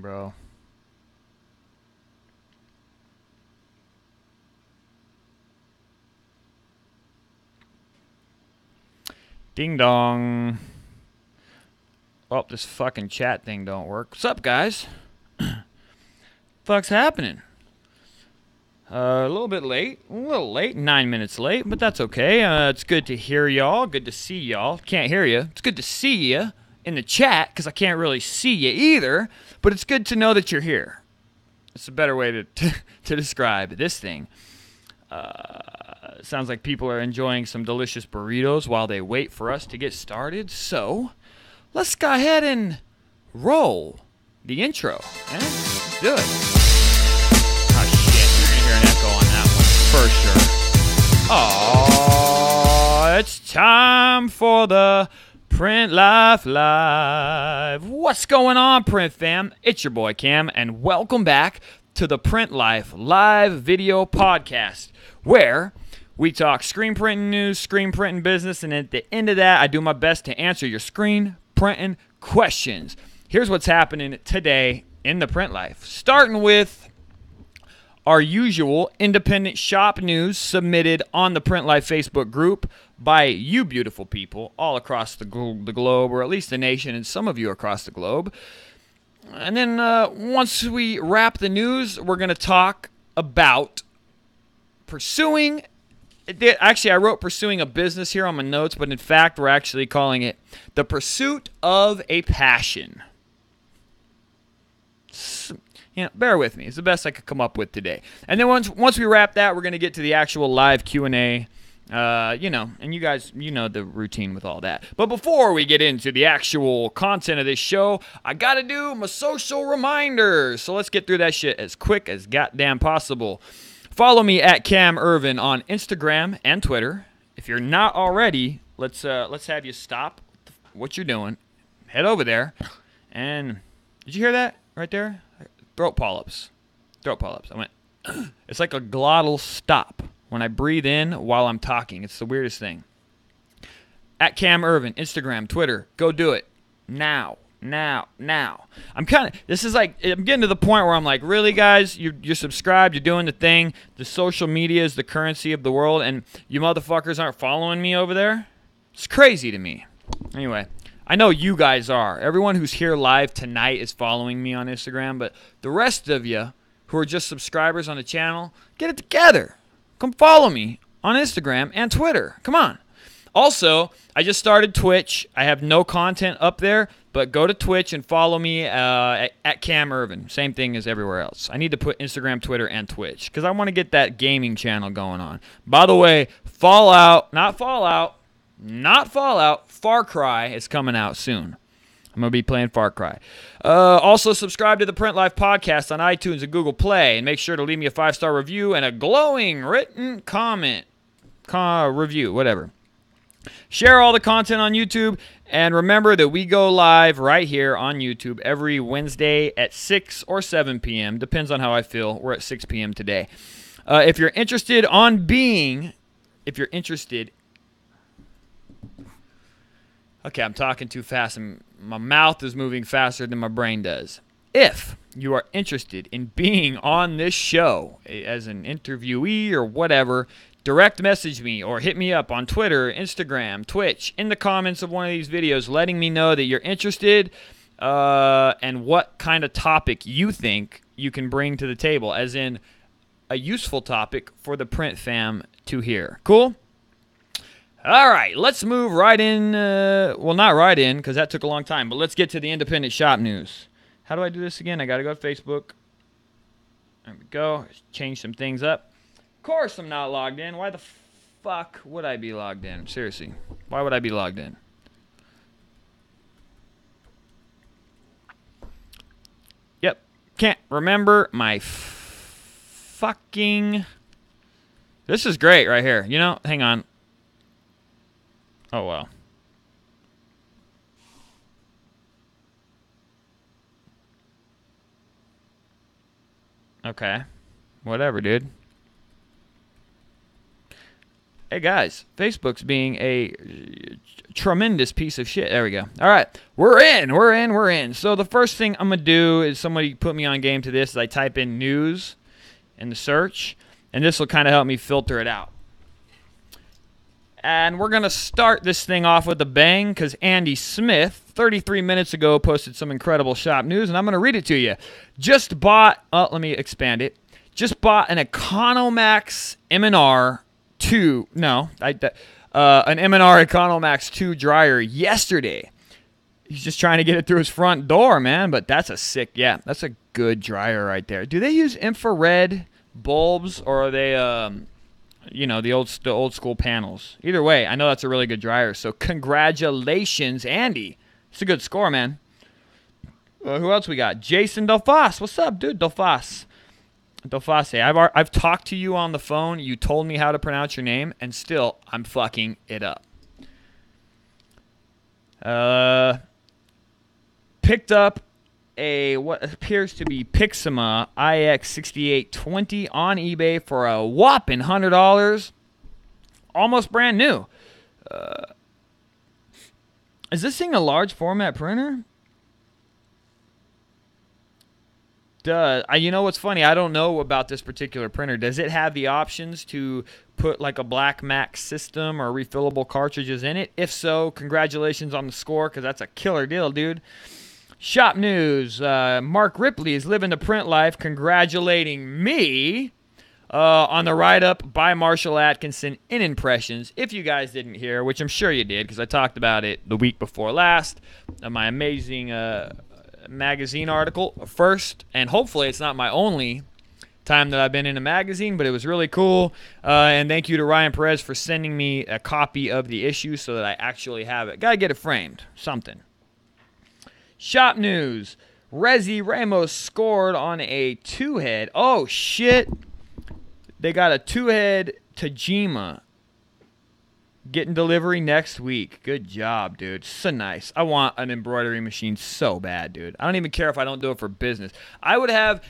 bro. Ding dong. Oh, this fucking chat thing don't work. What's up, guys? Fuck's happening? A little bit late. 9 minutes late, but that's okay. It's good to hear y'all. Good to see y'all. Can't hear you. It's good to see you in the chat because I can't really see you either, but it's good to know that you're here. It's a better way to describe this thing. Sounds like people are enjoying some delicious burritos while they wait for us to get started. So, let's go ahead and roll the intro. Let's do it. Oh shit, you're gonna hear an echo on that one for sure. Oh, it's time for the Print Life Live. What's going on, Print fam? It's your boy Cam, and welcome back to the Print Life Live video podcast, where we talk screen printing news, screen printing business, and at the end of that, I do my best to answer your screen printing questions. Here's what's happening today in the print life. Starting with our usual independent shop news submitted on the Print Life Facebook group by you beautiful people all across the globe, or at least the nation, and some of you across the globe. And then once we wrap the news, we're going to talk about pursuing. Actually, I wrote pursuing a business here on my notes, but in fact, we're actually calling it the pursuit of a passion. Bear with me. It's the best I could come up with today. And then once we wrap that, we're going to get to the actual live Q&A. And you guys, you know the routine with all that. But before we get into the actual content of this show, I got to do my social reminders. So let's get through that shit as quick as goddamn possible. Follow me at Cam Earven on Instagram and Twitter. If you're not already, let's have you stop what you're doing. Head over there. And did you hear that right there? Throat polyps. I went, it's like a glottal stop when I breathe in while I'm talking. It's the weirdest thing. At Cam Earven, Instagram, Twitter. Go do it. Now. I'm getting to the point where I'm like, really, guys? You're subscribed. You're doing the thing. The social media is the currency of the world, and you motherfuckers aren't following me over there? It's crazy to me. Anyway. I know you guys are. Everyone who's here live tonight is following me on Instagram, but the rest of you who are just subscribers on the channel, get it together. Come follow me on Instagram and Twitter. Come on. Also, I just started Twitch. I have no content up there, but go to Twitch and follow me at Cam Earven. Same thing as everywhere else. I need to put Instagram, Twitter, and Twitch because I want to get that gaming channel going on. By the way, Far Cry is coming out soon. I'm going to be playing Far Cry. Also, subscribe to the Print Life Podcast on iTunes and Google Play. And make sure to leave me a 5-star review and a glowing written comment. Review, whatever. Share all the content on YouTube. And remember that we go live right here on YouTube every Wednesday at 6 or 7 p.m. Depends on how I feel. We're at 6 p.m. today. If you're interested. Okay, I'm talking too fast and my mouth is moving faster than my brain does. If you are interested in being on this show as an interviewee or whatever, direct message me or hit me up on Twitter, Instagram, Twitch, in the comments of one of these videos letting me know that you're interested and what kind of topic you think you can bring to the table, as in a useful topic for the print fam to hear. Cool? All right, let's move right in. Not right in because that took a long time, but let's get to the independent shop news. How do I do this again? I got to go to Facebook. There we go. Change some things up. Of course I'm not logged in. Why the fuck would I be logged in? Seriously, why would I be logged in? Yep, can't remember my fucking... This is great right here. Hang on. Oh, well. Okay. Whatever, dude. Hey guys, Facebook's being a tremendous piece of shit. There we go. All right, we're in. So the first thing I'm gonna do is somebody put me on game to this. Is I type in news in the search, and this will kind of help me filter it out. And we're gonna start this thing off with a bang because Andy Smith, 33 minutes ago, posted some incredible shop news, and I'm gonna read it to you. Just bought. Let me expand it. Just bought an Economax M&R 2. No, an M&R Economax 2 dryer yesterday. He's just trying to get it through his front door, man. But that's that's a good dryer right there. Do they use infrared bulbs or are they, the old school panels? Either way, I know that's a really good dryer. So congratulations, Andy. It's a good score, man. Who else we got? Jason Delfas. What's up, dude? Delfas, I've talked to you on the phone. You told me how to pronounce your name, and still, I'm fucking it up. Picked up a what appears to be Pixima IX6820 on eBay for a whopping $100. Almost brand new. Is this thing a large format printer? You know what's funny? I don't know about this particular printer. Does it have the options to put like a Black Max system or refillable cartridges in it? If so, congratulations on the score because that's a killer deal, dude. Shop news. Mark Ripley is living the print life, congratulating me on the write-up by Marshall Atkinson in Impressions. If you guys didn't hear, which I'm sure you did because I talked about it the week before last, my amazing magazine article. First, and hopefully it's not my only time that I've been in a magazine, but it was really cool. And thank you to Ryan Perez for sending me a copy of the issue so that I actually have it. Gotta get it framed. Something. Shop news. Rezi Ramos scored on a 2-head. Oh, shit. They got a 2-head Tajima getting delivery next week. Good job, dude. So nice. I want an embroidery machine so bad, dude. I don't even care if I don't do it for business. I would have...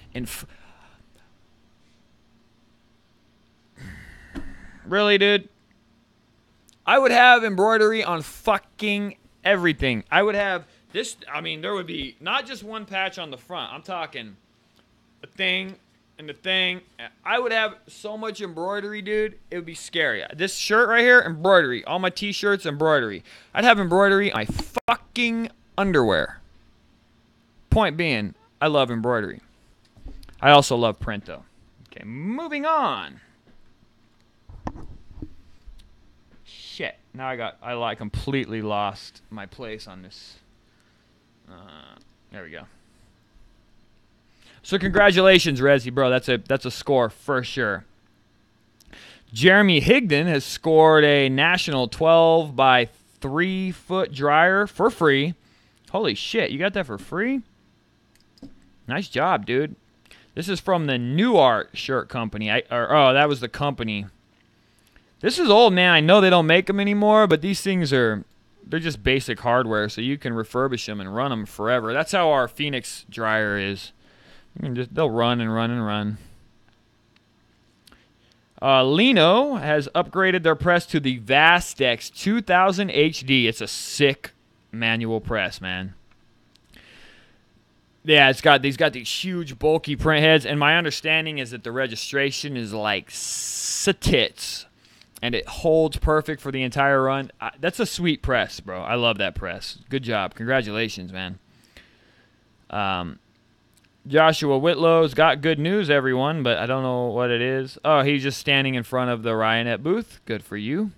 Really, dude? I would have embroidery on fucking everything. I would have this... I mean, there would be not just one patch on the front. I'm talking a thing... and the thing, I would have so much embroidery, dude, it would be scary. This shirt right here, embroidery. All my t-shirts, embroidery. I'd have embroidery on my fucking underwear. Point being, I love embroidery. I also love print, though. Okay, moving on. Shit. Now I completely lost my place on this. There we go. So congratulations, Rezi, bro. That's a score for sure. Jeremy Higdon has scored a national 12 by 3 foot dryer for free. Holy shit, you got that for free? Nice job, dude. This is from the New Art Shirt Company. That was the company. This is old, man. I know they don't make them anymore, but these things they're just basic hardware, so you can refurbish them and run them forever. That's how our Phoenix dryer is. They'll run and run and run. Lino has upgraded their press to the Vastex 2000 HD. It's a sick manual press, man. Yeah, he's got these huge bulky print heads, and my understanding is that the registration is like satits, and it holds perfect for the entire run. That's a sweet press, bro. I love that press. Good job. Congratulations, man. Joshua Whitlow's got good news, everyone, but I don't know what it is. Oh, he's just standing in front of the Ryonet booth. Good for you.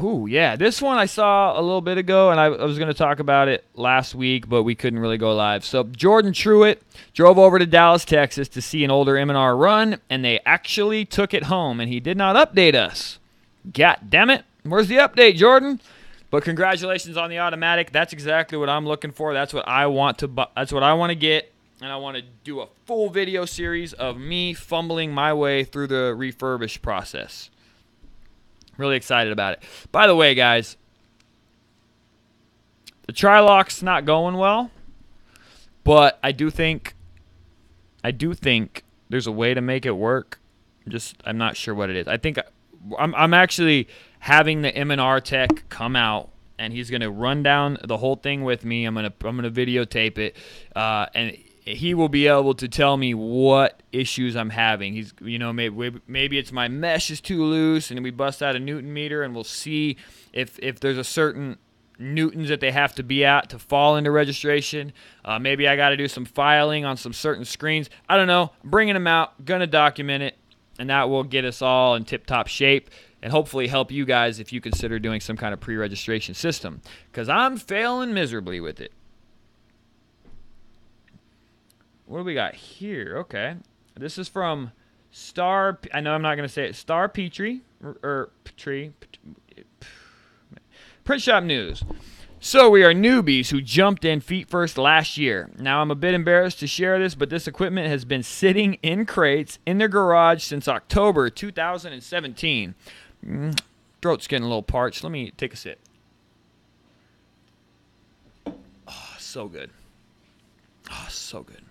Ooh, yeah. This one I saw a little bit ago, and I was going to talk about it last week, but we couldn't really go live. So Jordan Truitt drove over to Dallas, Texas to see an older M&R run, and they actually took it home, and he did not update us. God damn it. Where's the update, Jordan? But congratulations on the automatic. That's exactly what I'm looking for. That's what I want to. That's what I want to get, and I want to do a full video series of me fumbling my way through the refurbish process. Really excited about it. By the way, guys, the Trilock's not going well, but I do think there's a way to make it work. I'm not sure what it is. I think I'm actually having the M&R tech come out, and he's gonna run down the whole thing with me. I'm gonna videotape it, and he will be able to tell me what issues I'm having. He's, maybe it's my mesh is too loose, and we bust out a Newton meter, and we'll see if there's a certain newtons that they have to be at to fall into registration. Maybe I got to do some filing on some certain screens. I don't know. I'm bringing them out, gonna document it, and that will get us all in tip-top shape and hopefully help you guys if you consider doing some kind of pre-registration system, because I'm failing miserably with it. What do we got here? Okay. This is from Star. I know I'm not going to say it. Star Petrie. Print Shop News. So we are newbies who jumped in feet first last year. Now I'm a bit embarrassed to share this, but this equipment has been sitting in crates in their garage since October 2017. Throat's getting a little parched. Let me take a sip. Oh, so good. Oh, so good.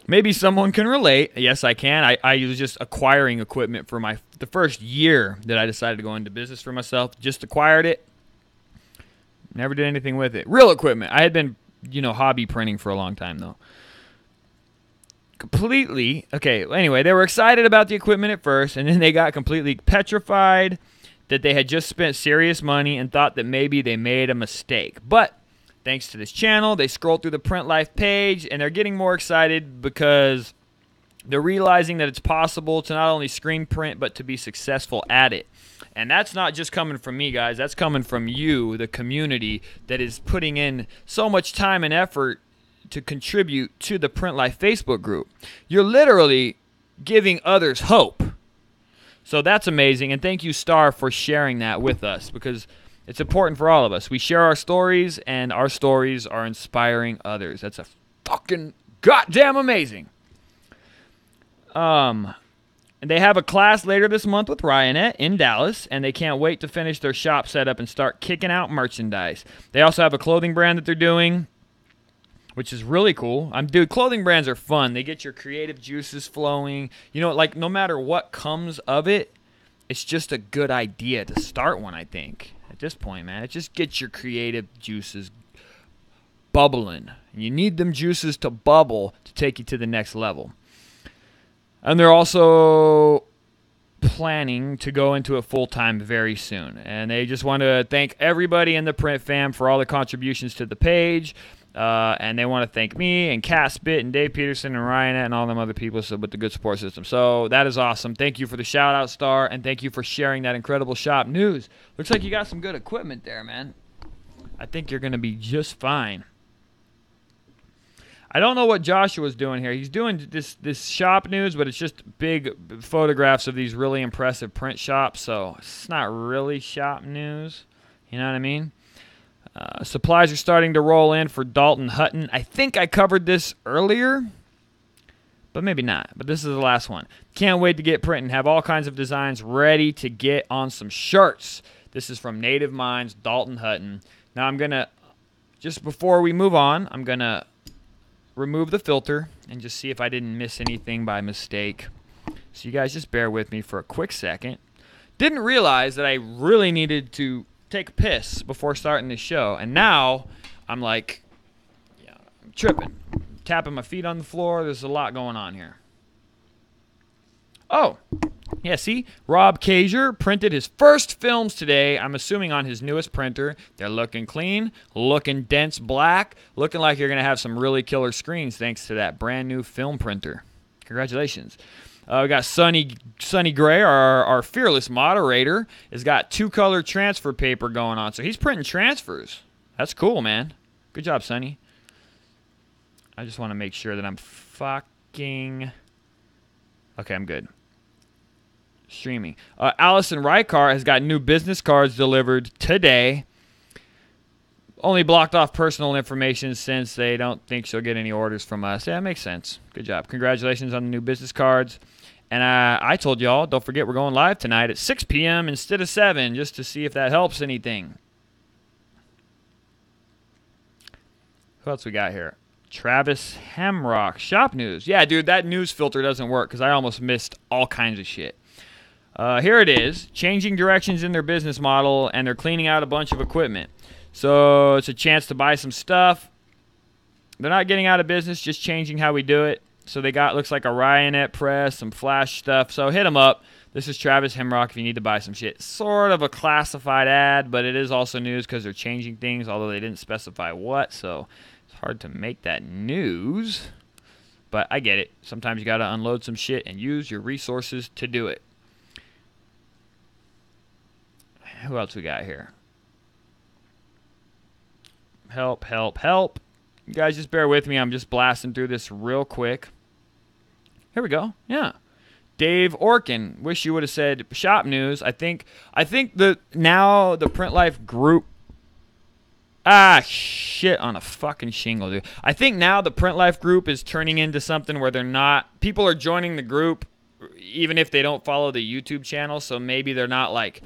Maybe someone can relate. Yes, I can. I was just acquiring equipment for the first year that I decided to go into business for myself. Just acquired it. Never did anything with it. Real equipment. I had been, hobby printing for a long time, though. Completely. Okay, anyway, they were excited about the equipment at first, and then they got completely petrified that they had just spent serious money and thought that maybe they made a mistake. But thanks to this channel, they scroll through the Print Life page, and they're getting more excited because they're realizing that it's possible to not only screen print, but to be successful at it. And that's not just coming from me, guys. That's coming from you, the community, that is putting in so much time and effort to contribute to the Print Life Facebook group. You're literally giving others hope. So that's amazing, and thank you, Star, for sharing that with us, because it's important for all of us. We share our stories, and our stories are inspiring others. That's a fucking goddamn amazing. And they have a class later this month with Ryanette in Dallas, and they can't wait to finish their shop setup and start kicking out merchandise. They also have a clothing brand that they're doing, which is really cool. Dude, clothing brands are fun. They get your creative juices flowing. No matter what comes of it, it's just a good idea to start one, I think. At this point, man, it just gets your creative juices bubbling. And you need them juices to bubble to take you to the next level. And they're also planning to go into it full-time very soon. And they just want to thank everybody in the Print Fam for all the contributions to the page. And they want to thank me and Caspit and Dave Peterson and Ryan and all them other people with the good support system. So that is awesome. Thank you for the shout-out, Star, and thank you for sharing that incredible shop news. Looks like you got some good equipment there, man. I think you're going to be just fine. I don't know what Joshua's doing here. He's doing this shop news, but it's just big photographs of these really impressive print shops, so it's not really shop news. You know what I mean? Supplies are starting to roll in for Dalton Hutton. I think I covered this earlier, but maybe not. But this is the last one. Can't wait to get printing. Have all kinds of designs ready to get on some shirts. This is from Native Minds, Dalton Hutton. Now I'm going to, just before we move on, I'm going to remove the filter and just see if I didn't miss anything by mistake. So you guys just bear with me for a quick second. Didn't realize that I really needed to take a piss before starting this show, and now I'm like, I'm tripping, tapping my feet on the floor. There's a lot going on here. Oh, yeah, see, Rob Kazier printed his first films today, I'm assuming on his newest printer. They're looking clean, looking dense black, looking like you're going to have some really killer screens thanks to that brand new film printer. Congratulations. We got Sonny Gray, our fearless moderator, has got 2-color transfer paper going on. So he's printing transfers. That's cool, man. Good job, Sonny. I just want to make sure that I'm fucking... Okay, I'm good. Streaming. Allison Rykar has got new business cards delivered today. Only blocked off personal information since they don't think she'll get any orders from us. Yeah, that makes sense. Good job. Congratulations on the new business cards. And I told y'all, don't forget we're going live tonight at 6 p.m. instead of 7, just to see if that helps anything. Who else we got here? Travis Hamrock, shop news. Yeah, dude, that news filter doesn't work because I almost missed all kinds of shit. Here it is. Changing directions in their business model, and they're cleaning out a bunch of equipment. So it's a chance to buy some stuff. They're not getting out of business, just changing how we do it. So they got, looks like a Ryonet press, some flash stuff. So hit them up. This is Travis Hemrock if you need to buy some shit. Sort of a classified ad, but it is also news because they're changing things, although they didn't specify what. So it's hard to make that news. But I get it. Sometimes you got to unload some shit and use your resources to do it. Who else we got here? Help, help, help. You guys just bear with me. I'm just blasting through this real quick. Here we go. Yeah. Dave Orkin. Wish you would have said shop news. I think now the Print Life group. Shit on a fucking shingle, dude. I think now the Print Life group is turning into something where they're not. People are joining the group even if they don't follow the YouTube channel. So maybe they're not like.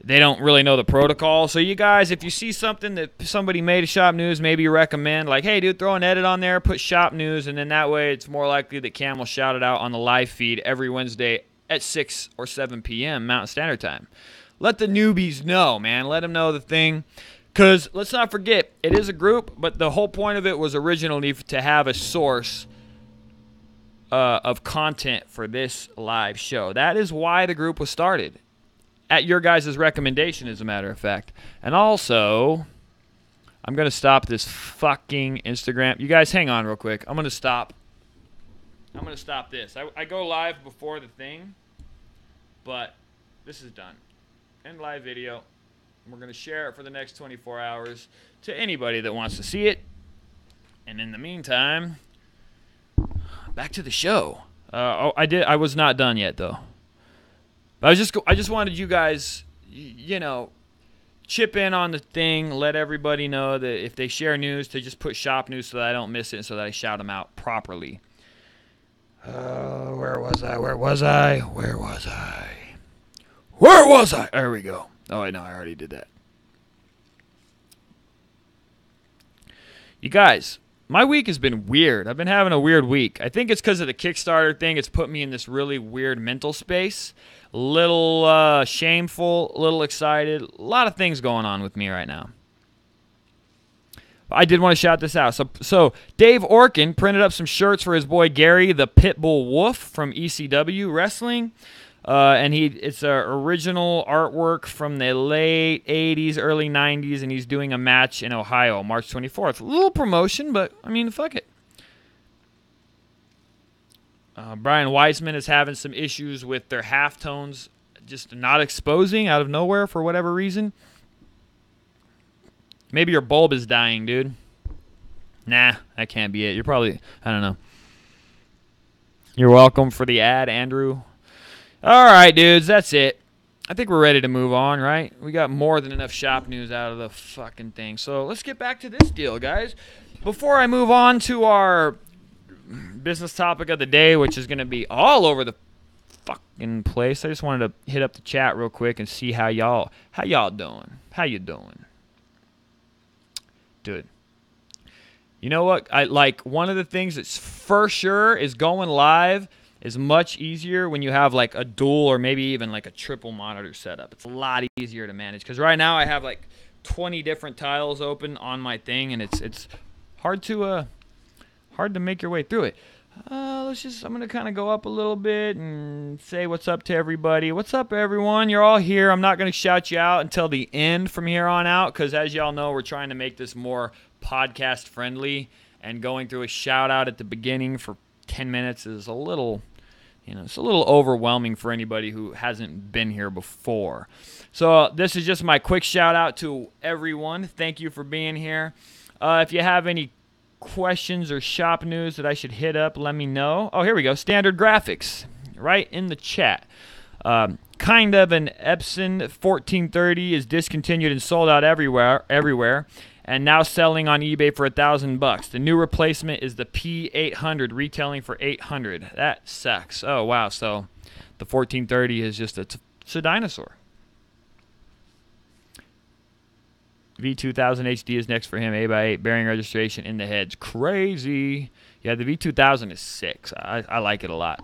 They don't really know the protocol. So you guys, if you see something that somebody made a shop news, maybe you recommend, like, hey, dude, throw an edit on there, put shop news, and then that way it's more likely that Cam will shout it out on the live feed every Wednesday at 6 or 7 p.m. Mountain Standard Time. Let the newbies know, man. Let them know the thing. Because let's not forget, it is a group, but the whole point of it was originally to have a source of content for this live show. That is why the group was started. At your guys' recommendation, as a matter of fact. And also, I'm going to stop this fucking Instagram. You guys, hang on real quick. I'm going to stop this. I go live before the thing, but this is done. End live video. We're going to share it for the next 24 hours to anybody that wants to see it. And in the meantime, back to the show. I was not done yet, though. I just wanted you guys, chip in on the thing, let everybody know that if they share news, to just put shop news so that I don't miss it and so that I shout them out properly. Where was I? There we go. Oh, I know, I already did that. You guys, my week has been weird. I've been having a weird week. I think it's because of the Kickstarter thing. It's put me in this really weird mental space. A little shameful, a little excited. A lot of things going on with me right now. I did want to shout this out. So Dave Orkin printed up some shirts for his boy Gary, the Pitbull Wolf from ECW Wrestling. And it's an original artwork from the late 80s, early 90s, and he's doing a match in Ohio, March 24th. A little promotion, but, I mean, fuck it. Brian Weissman is having some issues with their halftones just not exposing out of nowhere for whatever reason. Maybe your bulb is dying, dude. Nah, that can't be it. You're probably, I don't know. You're welcome for the ad, Andrew. All right, dudes, that's it. I think we're ready to move on, right? We got more than enough shop news out of the fucking thing. So let's get back to this deal, guys. Before I move on to our business topic of the day, which is going to be all over the fucking place, I just wanted to hit up the chat real quick and see how y'all doing. How you doing? Dude. You know what? One of the things that's for sure is going live is much easier when you have like a dual or maybe even like a triple monitor setup. It's a lot easier to manage because right now I have like 20 different tiles open on my thing, and it's hard to make your way through it. I'm gonna kind of go up a little bit and say what's up to everybody. What's up, everyone? You're all here. I'm not gonna shout you out until the end from here on out because, as y'all know, we're trying to make this more podcast friendly, and going through a shout out at the beginning for 10 minutes is a little, it's a little overwhelming for anybody who hasn't been here before. So this is just my quick shout out to everyone. Thank you for being here. If you have any questions or shop news that I should hit up, let me know. Oh, here we go. Standard Graphics, right in the chat. Kind of an Epson 1430 is discontinued and sold out everywhere, and now selling on eBay for $1,000. The new replacement is the P800, retailing for $800. That sucks. Oh wow! So the 1430 is just it's a dinosaur. V2000 HD is next for him. 8x8 bearing registration in the heads. Crazy. Yeah, the V2000 is sick. I like it a lot.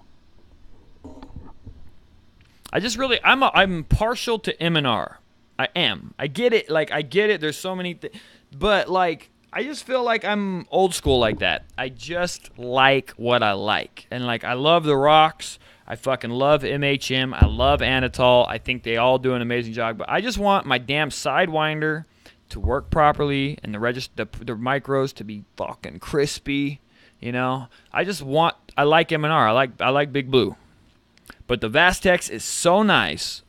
I'm partial to M&R. I am. I get it. Like, I get it. There's so many things. But, like, I just feel like I'm old school like that. I just like what I like. And, like, I love the rocks. I fucking love MHM. I love Anatol. I think they all do an amazing job. But I just want my damn Sidewinder to work properly and the micros to be fucking crispy. You know? I like M&R. I like Big Blue. But the Vastex is so nice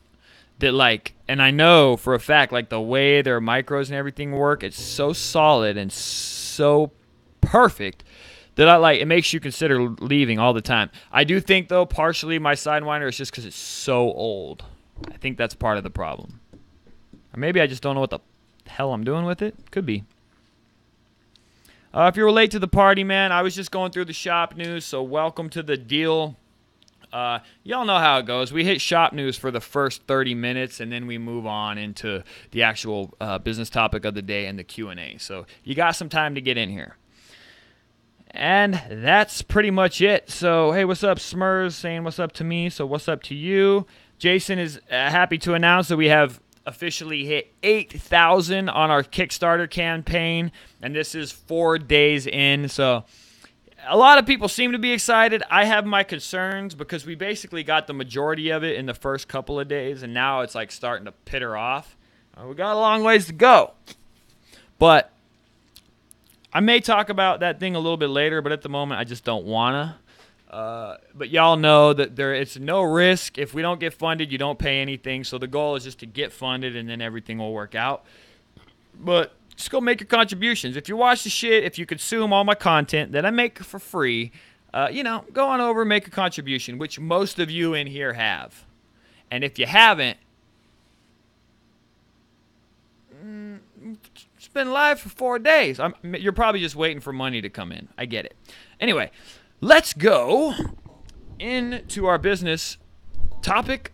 that, like, and I know for a fact, like, the way their micros and everything work, it's so solid and so perfect that it makes you consider leaving all the time. I do think, though, partially my Sidewinder is just because it's so old. I think that's part of the problem. Or maybe I just don't know what the hell I'm doing with it. Could be. If you're late to the party, man, I was just going through the shop news, so welcome to the deal. Y'all know how it goes. We hit shop news for the first 30 minutes, and then we move on into the actual business topic of the day and the Q&A. So you got some time to get in here. And that's pretty much it. So, hey, what's up, Smurs? Saying what's up to me, so what's up to you? Jason is happy to announce that we have officially hit 8,000 on our Kickstarter campaign, and this is 4 days in, so a lot of people seem to be excited. I have my concerns because we basically got the majority of it in the first couple of days, and now it's like starting to peter off. We got a long ways to go. But I may talk about that thing a little bit later, but at the moment I just don't want to. But y'all know that it's no risk. If we don't get funded, you don't pay anything. So the goal is just to get funded, and then everything will work out. But just go make your contributions. If you watch the shit, if you consume all my content that I make for free, go on over and make a contribution, which most of you in here have. And if you haven't, it's been live for 4 days. You're probably just waiting for money to come in. I get it. Anyway, let's go into our business topic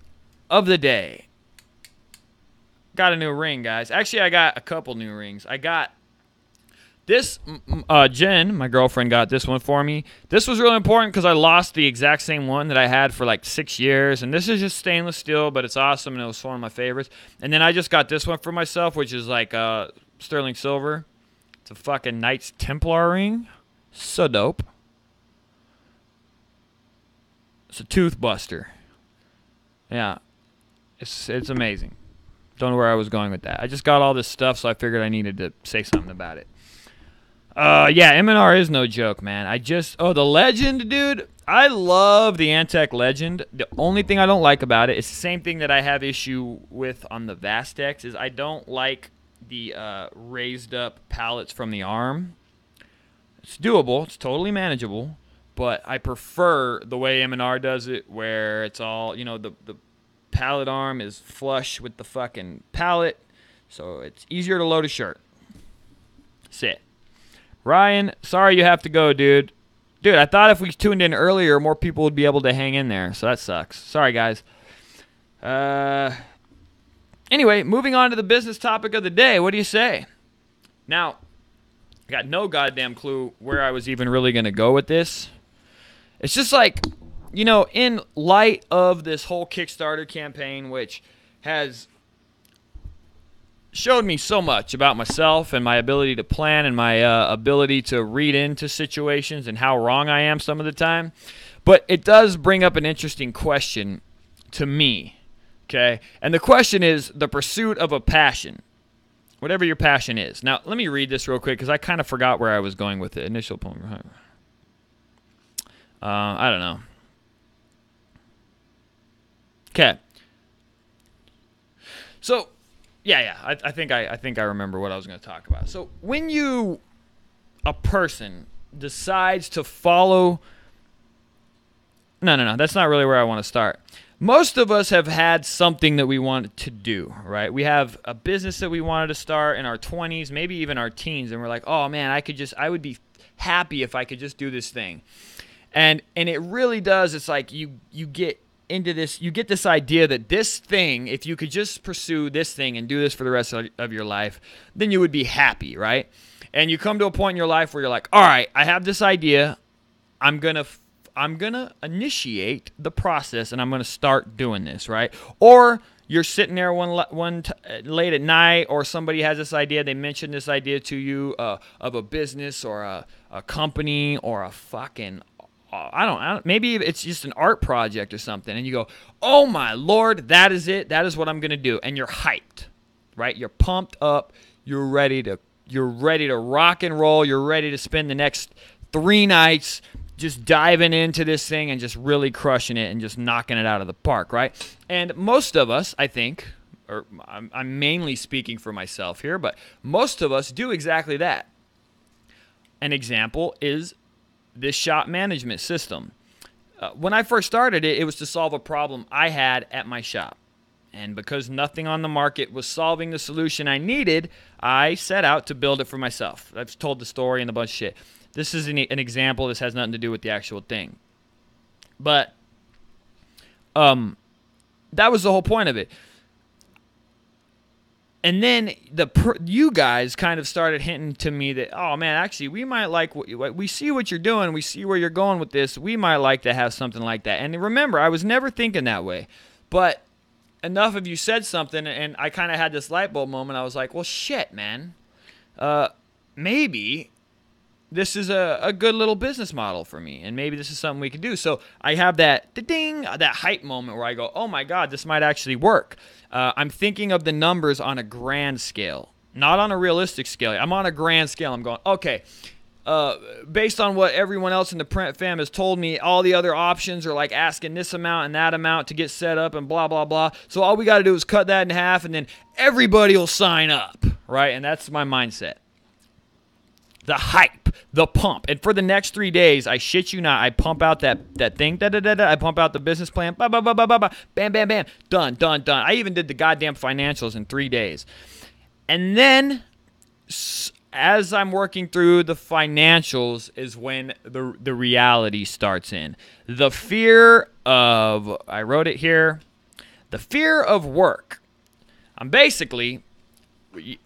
of the day. Got a new ring, guys. Actually, I got a couple new rings. I got this. Jen, my girlfriend, got this one for me. This was really important because I lost the exact same one that I had for like 6 years. And this is just stainless steel, but it's awesome, and it was one of my favorites. And then I just got this one for myself, which is like sterling silver. It's a fucking Knights Templar ring. So dope. It's a tooth buster. Yeah. It's amazing. Don't know where I was going with that. I just got all this stuff, so I figured I needed to say something about it. Yeah, M&R is no joke, man. The Legend, dude. I love the Antec Legend. The only thing I don't like about it is the same thing that I have issue with on the Vastex, is I don't like the raised up pallets from the arm. It's doable. It's totally manageable. But I prefer the way M&R does it, where it's all, the pallet arm is flush with the fucking pallet, so it's easier to load a shirt. Sit. Ryan, sorry you have to go, dude. Dude, I thought if we tuned in earlier, more people would be able to hang in there, so that sucks. Sorry, guys. Anyway, moving on to the business topic of the day. What do you say? Now, I got no goddamn clue where I was even really going to go with this. It's just like, in light of this whole Kickstarter campaign, which has showed me so much about myself and my ability to plan and my ability to read into situations and how wrong I am some of the time. But it does bring up an interesting question to me, okay? And the question is the pursuit of a passion, whatever your passion is. Now, let me read this real quick because I kind of forgot where I was going with it. Initial point. I don't know. Okay. So, I think I remember what I was going to talk about. So, when a person decides to follow, no, that's not really where I want to start. Most of us have had something that we wanted to do, right? We have a business that we wanted to start in our 20s, maybe even our teens, and we're like, oh man, I would be happy if I could just do this thing. And it really does. It's like you get into this, you get this idea that this thing, if you could just pursue this thing and do this for the rest of your life, then you would be happy, right? And you come to a point in your life where you're like, all right, I have this idea. I'm gonna I'm going to initiate the process and I'm going to start doing this, right? Or you're sitting there late at night, or somebody has this idea, they mention this idea to you of a business or a company or a fucking, I don't, maybe it's just an art project or something, and you go, oh my Lord, that is it, that is what I'm going to do, and you're hyped, right? You're pumped up, you're ready to rock and roll, you're ready to spend the next 3 nights just diving into this thing and just really crushing it and just knocking it out of the park, right? And most of us, I think, or I'm mainly speaking for myself here, but most of us do exactly that. An example is this shop management system. When I first started it, it was to solve a problem I had at my shop. And because nothing on the market was solving the solution I needed, I set out to build it for myself. I've told the story and a bunch of shit. This is an example. This has nothing to do with the actual thing. But that was the whole point of it. And then you guys kind of started hinting to me that, oh man, actually we might like we see what you're doing. We see where you're going with this. We might like to have something like that. And remember, I was never thinking that way. But enough of you said something, and I kind of had this light bulb moment. I was like, well, shit, man. Maybe this is a good little business model for me, and maybe this is something we can do. So I have that ding, that hype moment where I go, oh my God, this might actually work. I'm thinking of the numbers on a grand scale, not on a realistic scale. I'm on a grand scale. I'm going, okay, based on what everyone else in the print fam has told me, all the other options are like asking this amount and that amount to get set up and blah, blah, blah. So all we got to do is cut that in half, and then everybody will sign up, right? And that's my mindset. The hype, the pump. And for the next 3 days, I shit you not, I pump out that thing, I pump out the business plan, bam, bam, bam, done. I even did the goddamn financials in 3 days. And then, as I'm working through the financials, is when the reality starts in. The fear of, I wrote it here, the fear of work. I'm basically,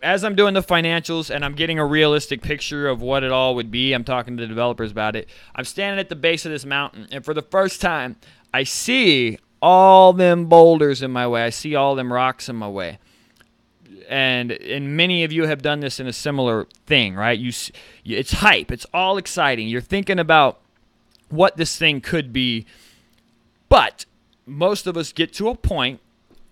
as I'm doing the financials and I'm getting a realistic picture of what it all would be, I'm talking to the developers about it, I'm standing at the base of this mountain, and for the first time, I see all them boulders in my way. I see all them rocks in my way. And many of you have done this in a similar thing, right? It's hype. It's all exciting. You're thinking about what this thing could be, but most of us get to a point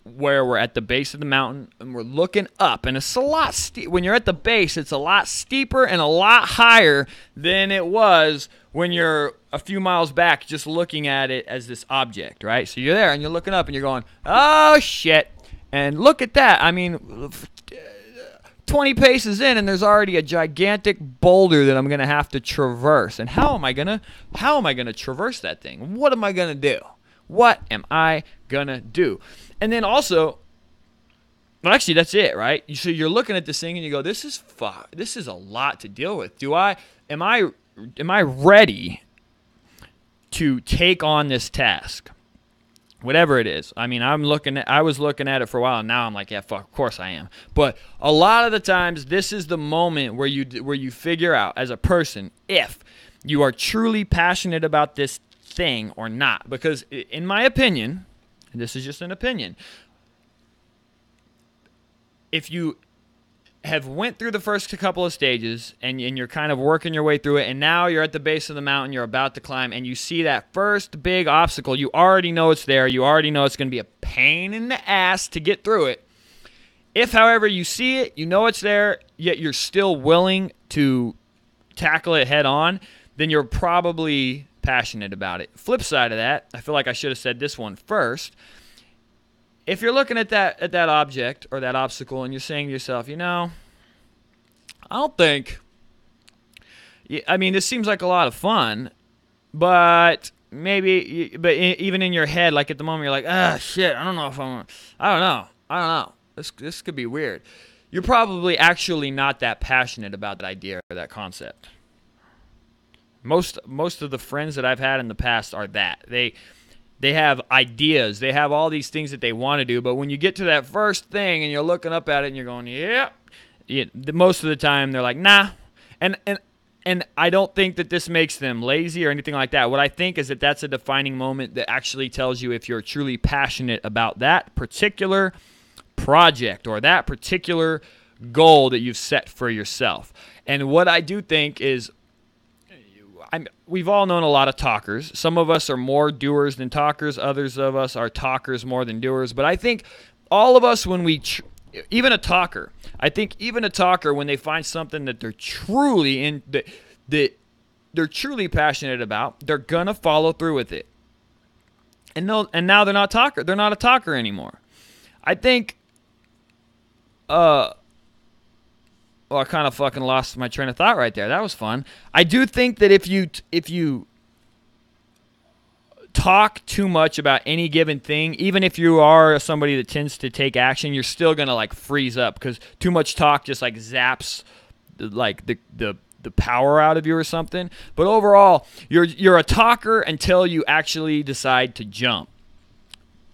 where we're at the base of the mountain and we're looking up, and it's a lot when you're at the base, it's a lot steeper and a lot higher than it was when you're a few miles back just looking at it as this object, right? So you're there and you're looking up and you're going, oh shit, and look at that. I mean, 20 paces in and there's already a gigantic boulder that I'm going to have to traverse. And how am I going to traverse that thing? What am I going to do? What am I going to do? And then also, well, actually, that's it, right? So you're looking at this thing and you go, this is a lot to deal with. Am I ready to take on this task? Whatever it is. I mean, I was looking at it for a while, and now I'm like, yeah, fuck, of course I am. But a lot of the times, this is the moment where you figure out as a person if you are truly passionate about this thing or not. Because in my opinion, and this is just an opinion, if you have went through the first couple of stages and you're kind of working your way through it, and now you're at the base of the mountain, you're about to climb, and you see that first big obstacle, you already know it's there, you already know it's going to be a pain in the ass to get through it. If, however, you see it, you know it's there, yet you're still willing to tackle it head on, then you're probably passionate about it. Flip side of that, I feel like I should have said this one first. If you're looking at that object or that obstacle and you're saying to yourself, you know, I don't think, I mean, this seems like a lot of fun, but even in your head, like at the moment, you're like, shit, I don't know. This could be weird. You're probably actually not that passionate about that idea or that concept. Most of the friends that I've had in the past are that. They have ideas. They have all these things that they want to do. But when you get to that first thing and you're looking up at it and you're going, yeah, most of the time they're like, nah. And And I don't think that this makes them lazy or anything like that. What I think is that that's a defining moment that actually tells you if you're truly passionate about that particular project or that particular goal that you've set for yourself. And what I do think is we've all known a lot of talkers. Some of us are more doers than talkers. Others of us are talkers more than doers. But I think all of us, when we even a talker, I think even a talker, when they find something that they're truly that they're truly passionate about, they're gonna follow through with it. And now they're not a talker anymore. I think well, I kind of fucking lost my train of thought right there. That was fun. I do think that if you talk too much about any given thing, even if you are somebody that tends to take action, you're still gonna like freeze up because too much talk just like zaps like the power out of you or something. But overall, you're a talker until you actually decide to jump.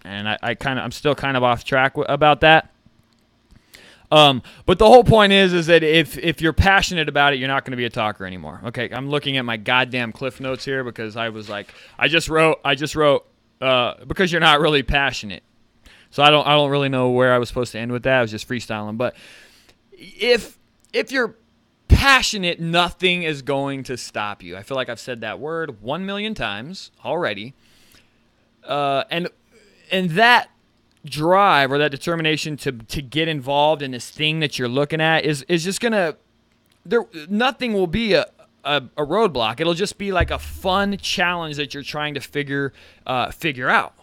And I'm still kind of off track about that. But the whole point is that if you're passionate about it, you're not going to be a talker anymore. Okay, I'm looking at my goddamn cliff notes here because I was like, I just wrote because you're not really passionate. So I don't really know where I was supposed to end with that. I was just freestyling. But if you're passionate, nothing is going to stop you. I feel like I've said that word 1 million times already. And that drive or that determination to get involved in this thing that you're looking at is just gonna nothing will be a roadblock. It'll just be like a fun challenge that you're trying to figure out.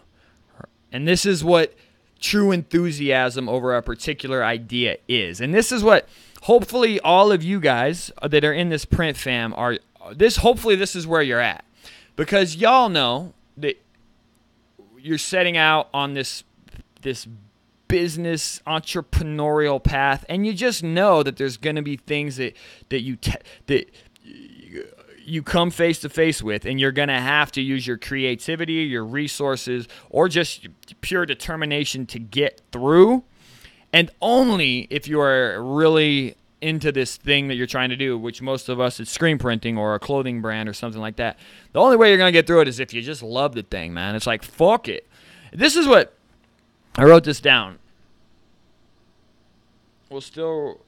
And this is what true enthusiasm over a particular idea is. And this is what hopefully all of you guys that are in this print fam are hopefully this is where you're at, because y'all know that you're setting out on this business entrepreneurial path, and you just know that there's going to be things that you come face to face with, and you're going to have to use your creativity, your resources, or just pure determination to get through. And only if you are really into this thing that you're trying to do, which most of us is screen printing or a clothing brand or something like that, the only way you're going to get through it is if you just love the thing, man. It's like, fuck it. This is what I wrote this down. We'll still,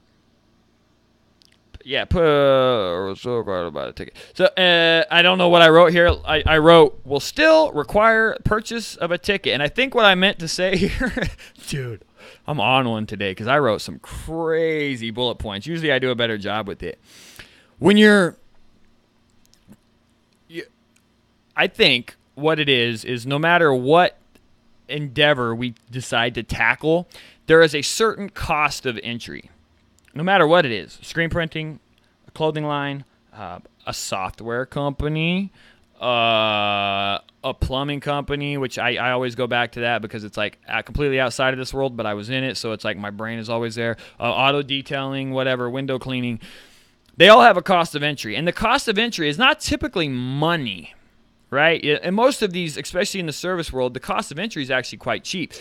we're still required to buy the ticket. So I don't know what I wrote here. I wrote, will still require purchase of a ticket. And I think what I meant to say here, dude, I'm on one today because I wrote some crazy bullet points. Usually I do a better job with it. I think what it is no matter what endeavor we decide to tackle, there is a certain cost of entry, no matter what it is. Screen printing, a clothing line, a software company, a plumbing company, which I always go back to that because it's like completely outside of this world, but I was in it, so it's like my brain is always there. Auto detailing, whatever, window cleaning. They all have a cost of entry, and the cost of entry is not typically money. Right? And most of these, especially in the service world, the cost of entry is actually quite cheap.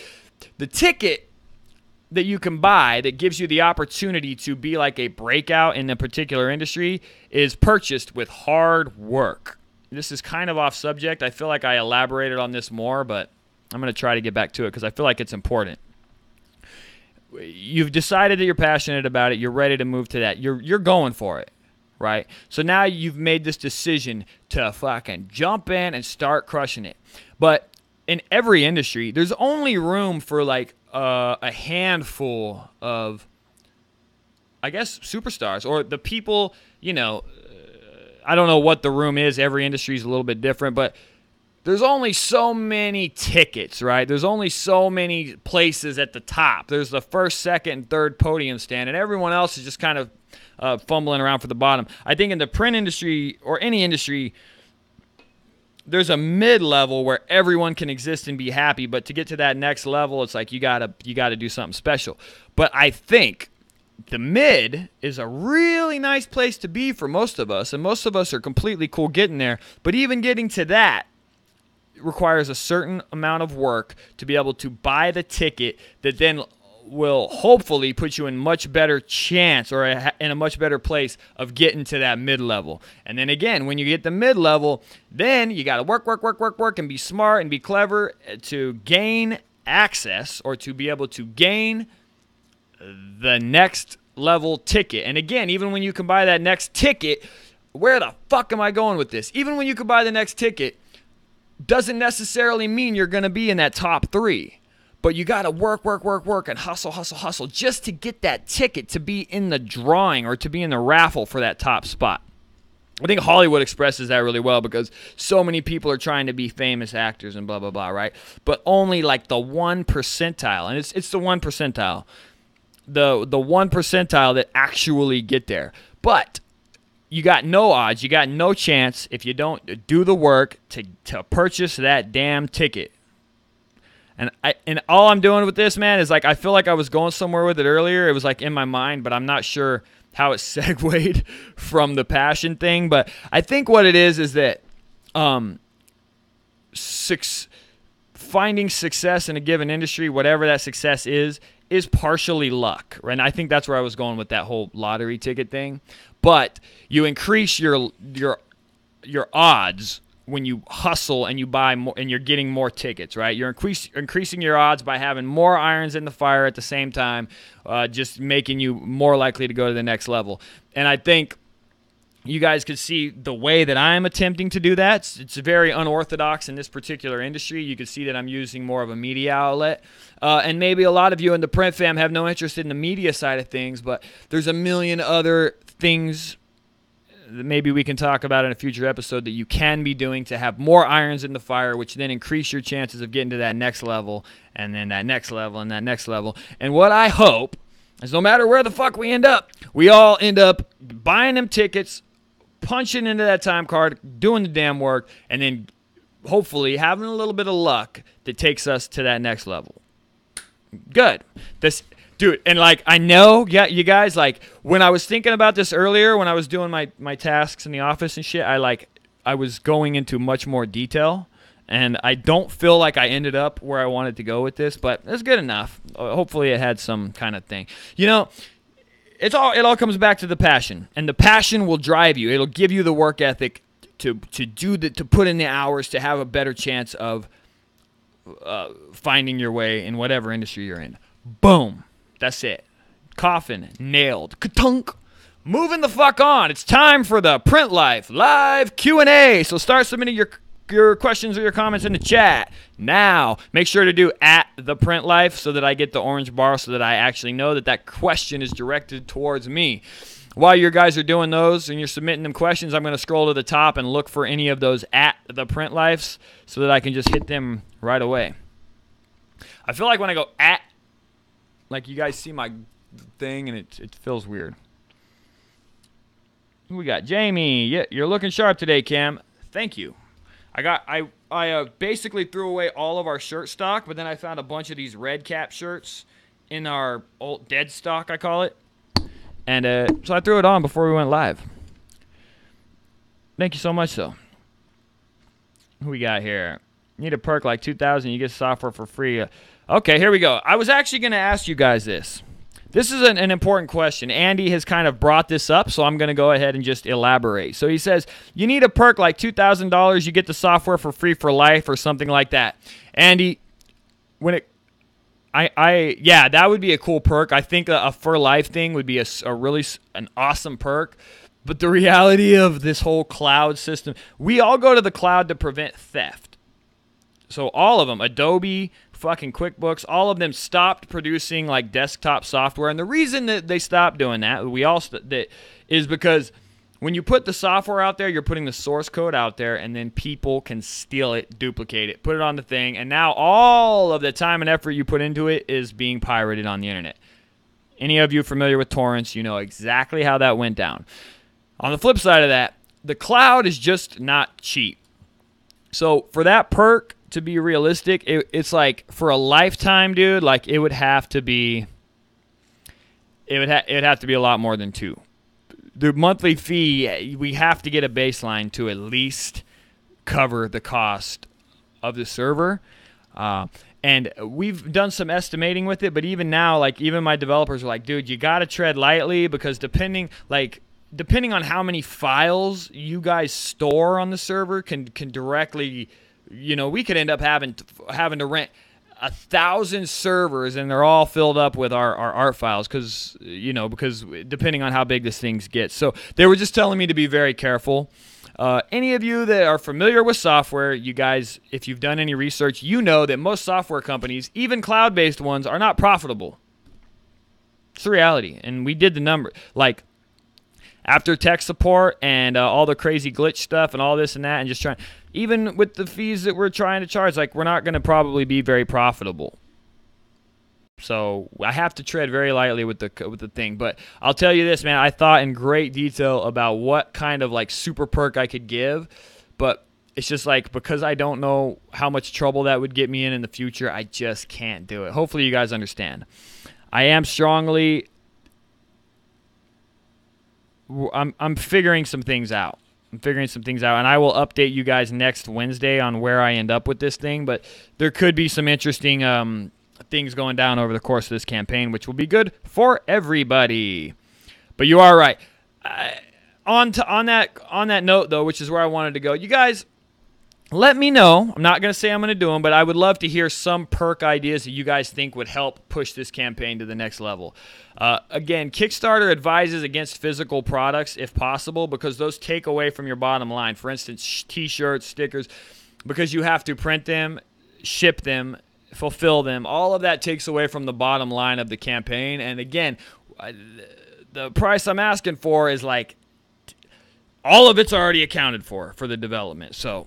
The ticket that you can buy that gives you the opportunity to be like a breakout in a particular industry is purchased with hard work. This is kind of off subject. I feel like I elaborated on this more, but I'm going to try to get back to it because I feel like it's important. You've decided that you're passionate about it. You're ready to move to that. You're going for it. Right? So now you've made this decision to fucking jump in and start crushing it. But in every industry, there's only room for like a handful of, I guess, superstars or the people, I don't know what the room is. Every industry is a little bit different, but there's only so many tickets, right? There's only so many places at the top. There's the first, second, and third podium stand, and everyone else is just kind of fumbling around for the bottom. I think in the print industry or any industry, there's a mid-level where everyone can exist and be happy, but to get to that next level, it's like you gotta do something special. But I think the mid is a really nice place to be for most of us, and most of us are completely cool getting there. But even getting to that requires a certain amount of work to be able to buy the ticket that then will hopefully put you in much better chance or in a much better place of getting to that mid-level. And then again, when you get the mid-level, then you got to work, and be smart and be clever to gain access or to be able to gain the next level ticket. And again, even when you can buy that next ticket, where the fuck am I going with this? Even when you can buy the next ticket, doesn't necessarily mean you're going to be in that top 3. But you got to work, and hustle, just to get that ticket to be in the drawing or to be in the raffle for that top spot. I think Hollywood expresses that really well because so many people are trying to be famous actors and blah, blah, blah, right? But only like the 1 percentile, and it's the 1 percentile, the 1 percentile that actually get there. But you got no odds, you got no chance if you don't do the work to purchase that damn ticket. And all I'm doing with this, man, is like I feel like I was going somewhere with it earlier. It was like in my mind, but I'm not sure how it segued from the passion thing. But I think what it is that finding success in a given industry, whatever that success is partially luck. Right? And I think that's where I was going with that whole lottery ticket thing. But you increase your odds when you hustle and you buy more and you're getting more tickets, right? You're increasing your odds by having more irons in the fire at the same time, just making you more likely to go to the next level. And I think you guys could see the way that I'm attempting to do that. It's very unorthodox in this particular industry. You could see that I'm using more of a media outlet. And maybe a lot of you in the print fam have no interest in the media side of things, but there's a million other things that maybe we can talk about in a future episode that you can be doing to have more irons in the fire, which then increase your chances of getting to that next level, and then that next level, and that next level. And what I hope is no matter where the fuck we end up, we all end up buying them tickets, punching into that time card, doing the damn work, and then hopefully having a little bit of luck that takes us to that next level. Good. Dude, and like I know, yeah, you guys, like when I was thinking about this earlier, when I was doing my tasks in the office and shit, I was going into much more detail, and I don't feel like I ended up where I wanted to go with this, but it's good enough. Hopefully, it had some kind of thing. You know, it all comes back to the passion, and the passion will drive you. It'll give you the work ethic to put in the hours to have a better chance of finding your way in whatever industry you're in. Boom. That's it. Coffin nailed. Ka-tunk. Moving the fuck on. It's time for the Print Life live Q&A. So start submitting your questions or your comments in the chat now. Make sure to do @theprintlife so that I get the orange bar so that I actually know that question is directed towards me. While you guys are doing those and you're submitting them questions, I'm going to scroll to the top and look for any of those @theprintlife so that I can just hit them right away. I feel like when I go like you guys see my thing and it feels weird. Who we got? Jamie. Yeah, you're looking sharp today, Cam. Thank you. I basically threw away all of our shirt stock, but then I found a bunch of these red cap shirts in our old dead stock, I call it. And so I threw it on before we went live. Thank you so much, though. Who we got here? Need a perk like 2,000, you get software for free. Okay, here we go. I was actually going to ask you guys this. This is an important question. Andy has kind of brought this up, so I'm going to go ahead and just elaborate. So he says, you need a perk like $2,000, you get the software for free for life or something like that. Andy, yeah, that would be a cool perk. I think a for life thing would be a really an awesome perk. But the reality of this whole cloud system, we all go to the cloud to prevent theft. So all of them, Adobe, fucking QuickBooks, all of them stopped producing like desktop software. And the reason that they stopped doing that, is because when you put the software out there, you're putting the source code out there, and then people can steal it, duplicate it, put it on the thing, and now all of the time and effort you put into it is being pirated on the internet. Any of you familiar with torrents, you know exactly how that went down. On the flip side of that, the cloud is just not cheap. So for that perk to be realistic, it's like for a lifetime, dude, like it would have to be a lot more than $2. The monthly fee, we have to get a baseline to at least cover the cost of the server. And we've done some estimating with it, but even now, like, even my developers are like, dude, you got to tread lightly, because depending on how many files you guys store on the server can directly, we could end up having to rent 1,000 servers, and they're all filled up with our art files, because depending on how big this thing gets. So they were just telling me to be very careful. Any of you that are familiar with software, you guys, if you've done any research, you know that most software companies, even cloud-based ones, are not profitable. It's the reality. And we did the number. Like, after tech support and all the crazy glitch stuff and all this and that, and just even with the fees that we're trying to charge, like, we're not going to probably be very profitable. So I have to tread very lightly with the thing. But I'll tell you this, man. I thought in great detail about what kind of like super perk I could give. But it's just like, because I don't know how much trouble that would get me in the future, I just can't do it. Hopefully you guys understand. I am strongly... I'm figuring some things out. And I will update you guys next Wednesday on where I end up with this thing. But there could be some interesting... things going down over the course of this campaign, which will be good for everybody. But you are right. On that note, though, which is where I wanted to go, you guys, let me know. I'm not going to say I'm going to do them, but I would love to hear some perk ideas that you guys think would help push this campaign to the next level. Again, Kickstarter advises against physical products if possible, because those take away from your bottom line. For instance, t-shirts, stickers, because you have to print them, ship them, fulfill them. All of that takes away from the bottom line of the campaign. And again, the price I'm asking for is like all of it's already accounted for the development. So,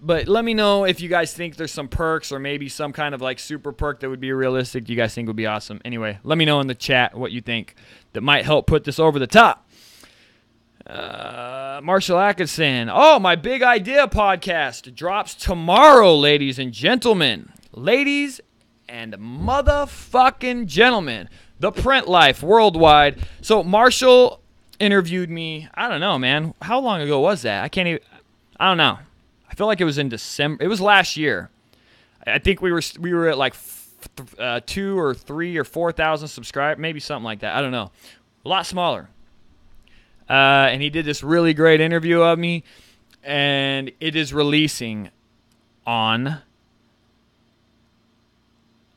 but let me know if you guys think there's some perks or maybe some kind of like super perk that would be realistic you guys think would be awesome. Anyway, let me know in the chat what you think that might help put this over the top. Marshall Atkinson. Oh, my Big Idea podcast drops tomorrow, ladies and gentlemen. Ladies and motherfucking gentlemen, the print life worldwide. So Marshall interviewed me. I don't know, man. How long ago was that? I don't know. I feel like it was in December. It was last year. I think we were at like 2 or 3 or 4,000 subscribers, maybe something like that. I don't know. A lot smaller. And he did this really great interview of me, and it is releasing on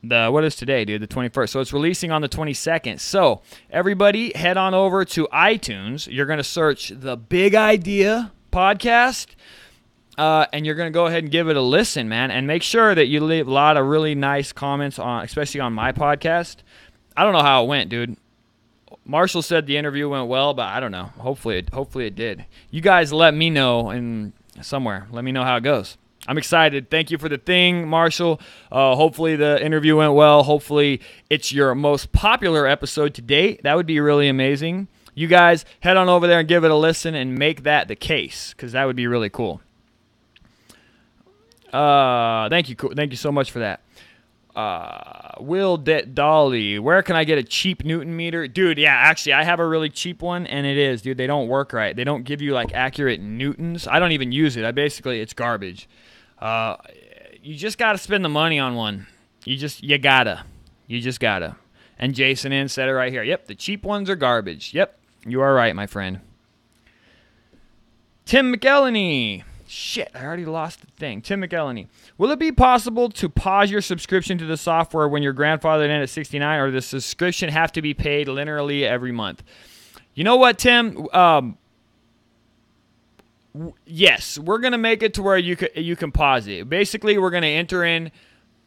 what is today, dude? The 21st. So it's releasing on the 22nd. So everybody head on over to iTunes. You're going to search the Big Idea podcast, and you're going to go ahead and give it a listen, man. And make sure that you leave a lot of really nice comments on, especially on my podcast. I don't know how it went, dude. Marshall said the interview went well, but I don't know. Hopefully it did. You guys let me know somewhere. Let me know how it goes. I'm excited. Thank you for the thing, Marshall. Hopefully the interview went well. Hopefully it's your most popular episode to date. That would be really amazing. You guys head on over there and give it a listen and make that the case, because that would be really cool. Thank you so much for that. Will Dolly, where can I get a cheap Newton meter? Dude, yeah, actually, I have a really cheap one, and it is, dude, they don't work right. They don't give you, like, accurate newtons. I don't even use it. It's garbage. You just got to spend the money on one. You just gotta. And Jason said it right here. Yep, the cheap ones are garbage. Yep, you are right, my friend. Tim McElhenney. Shit, I already lost the thing. Tim McElhenney. Will it be possible to pause your subscription to the software when you're grandfathered in at 69, or does the subscription have to be paid linearly every month? You know what, Tim? Yes, we're going to make it to where you can pause it. Basically, we're going to enter in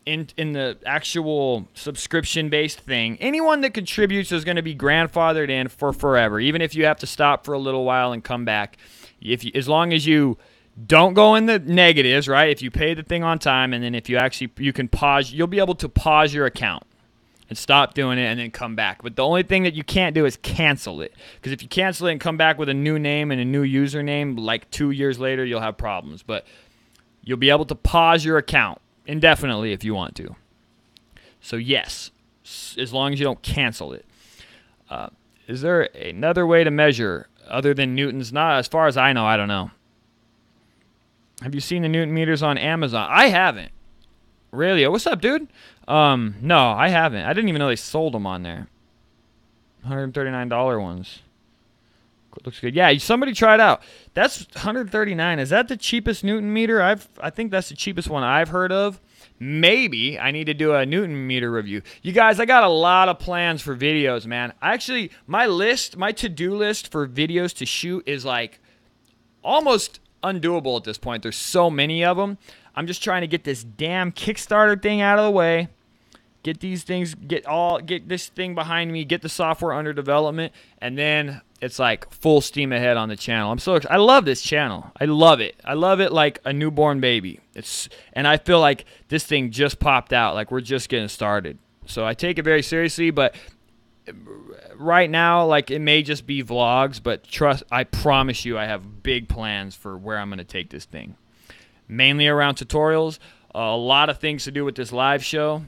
the actual subscription-based thing. Anyone that contributes is going to be grandfathered in for forever, even if you have to stop for a little while and come back. As long as you don't go in the negatives, right? If you pay the thing on time, and then if you can pause, you'll be able to pause your account and stop doing it and then come back. But the only thing that you can't do is cancel it. Because if you cancel it and come back with a new name and a new username, like 2 years later, you'll have problems. But you'll be able to pause your account indefinitely if you want to. So yes, as long as you don't cancel it. Is there another way to measure other than newtons? Not as far as I know. I don't know. Have you seen the Newton meters on Amazon? I haven't. Really? Oh, what's up, dude? No, I haven't. I didn't even know they sold them on there. $139 ones. Looks good. Yeah, somebody try it out. That's $139. Is that the cheapest Newton meter? I think that's the cheapest one I've heard of. Maybe I need to do a Newton meter review. You guys, I got a lot of plans for videos, man. Actually, my to-do list for videos to shoot is like almost undoable at this point. There's so many of them. I'm just trying to get this damn Kickstarter thing out of the way. Get these things, get this thing behind me, get the software under development, and then it's like full steam ahead on the channel. I'm so excited. I love this channel. I love it. I love it like a newborn baby. And I feel like this thing just popped out, like we're just getting started. So I take it very seriously, but right now, like it may just be vlogs, but I promise you I have big plans for where I'm going to take this thing. Mainly around tutorials, a lot of things to do with this live show.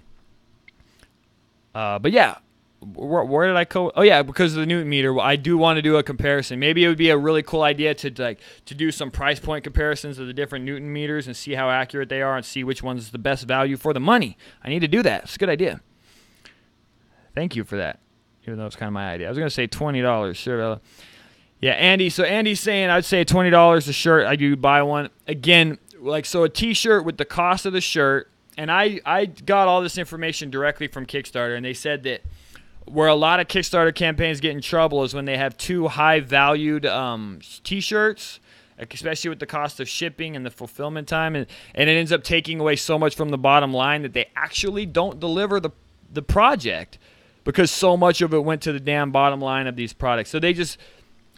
But yeah, where did I go? Oh yeah, because of the Newton meter, I do want to do a comparison. Maybe it would be a really cool idea to do some price point comparisons of the different Newton meters and see how accurate they are and see which one's the best value for the money. I need to do that. It's a good idea. Thank you for that. Even though it's kind of my idea. I was gonna say $20. Sure. Yeah, Andy. So Andy's saying I'd say $20 a shirt. I do buy one again. Like so, a T-shirt with the cost of the shirt. And I got all this information directly from Kickstarter, and they said that where a lot of Kickstarter campaigns get in trouble is when they have too high-valued T-shirts, especially with the cost of shipping and the fulfillment time, and it ends up taking away so much from the bottom line that they actually don't deliver the project because so much of it went to the damn bottom line of these products. So they just...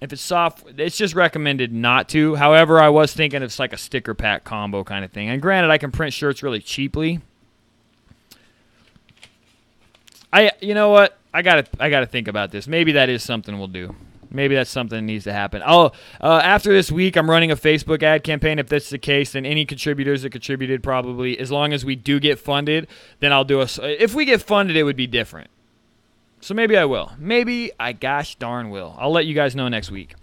If it's soft, it's just recommended not to. However, I was thinking it's like a sticker pack combo kind of thing. And granted, I can print shirts really cheaply. You know what? I gotta think about this. Maybe that is something we'll do. Maybe that's something that needs to happen. After this week, I'm running a Facebook ad campaign. If that's the case, then any contributors that contributed probably, as long as we do get funded, then I'll do if we get funded, it would be different. So maybe I will. Maybe I gosh darn will. I'll let you guys know next week.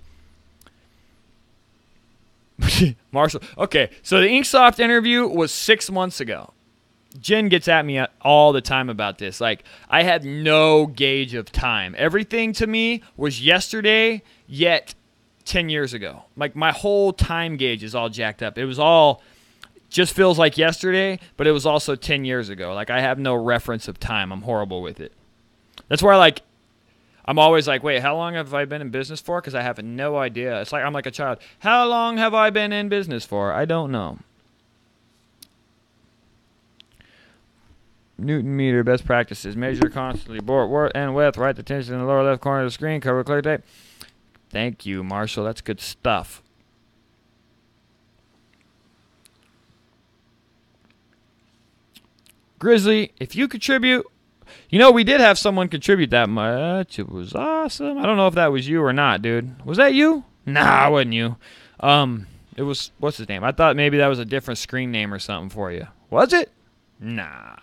Marshall. Okay, so the Inksoft interview was 6 months ago. Jen gets at me all the time about this. Like, I had no gauge of time. Everything to me was yesterday, yet 10 years ago. Like, my whole time gauge is all jacked up. It was all just feels like yesterday, but it was also 10 years ago. Like, I have no reference of time. I'm horrible with it. That's why, like, I'm always like, wait, how long have I been in business for? Because I have no idea. It's like I'm like a child. How long have I been in business for? I don't know. Newton meter, best practices. Measure constantly. Bore and width. Right the tension in the lower left corner of the screen. Cover clear tape. Thank you, Marshall. That's good stuff. Grizzly, if you contribute... You know, we did have someone contribute that much. It was awesome. I don't know if that was you or not, dude. Was that you? Nah, it wasn't you. It was, what's his name? I thought maybe that was a different screen name or something for you. Was it? Nah.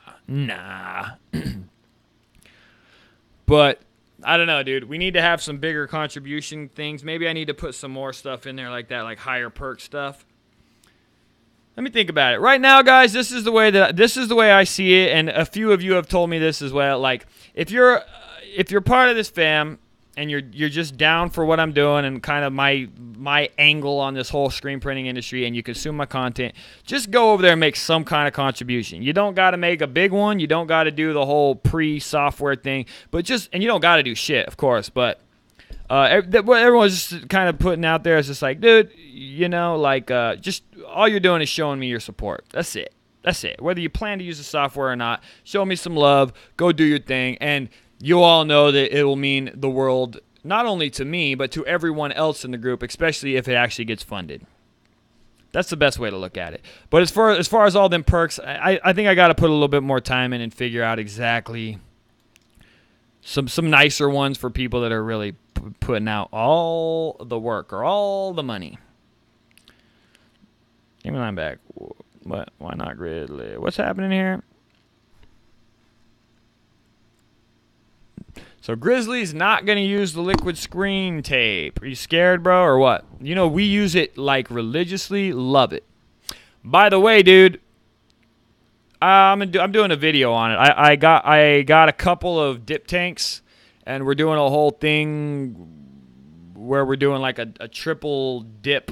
But, I don't know, dude. We need to have some bigger contribution things. Maybe I need to put some more stuff in there like that, like higher perk stuff. Let me think about it. Right now, guys, this is the way I see it, and a few of you have told me this as well. Like, if you're part of this fam and you're just down for what I'm doing and kind of my angle on this whole screen printing industry, and you consume my content, just go over there and make some kind of contribution. You don't got to make a big one. You don't got to do the whole pre-software thing, and you don't got to do shit, of course, but. What everyone's just kind of putting out there is just like, dude, you know, like, just all you're doing is showing me your support. That's it. Whether you plan to use the software or not, show me some love, go do your thing, and you all know that it will mean the world, not only to me, but to everyone else in the group, especially if it actually gets funded. That's the best way to look at it. But as far as all them perks, I think I got to put a little bit more time in and figure out exactly some nicer ones for people that are really putting out all the work or all the money. Give me line back. What? Why not Grizzly? What's happening here? So Grizzly's not going to use the liquid screen tape. Are you scared, bro, or what? You know, we use it like religiously. Love it. By the way, dude, I'm doing a video on it. I got a couple of dip tanks, and we're doing a whole thing where we're doing like a triple dip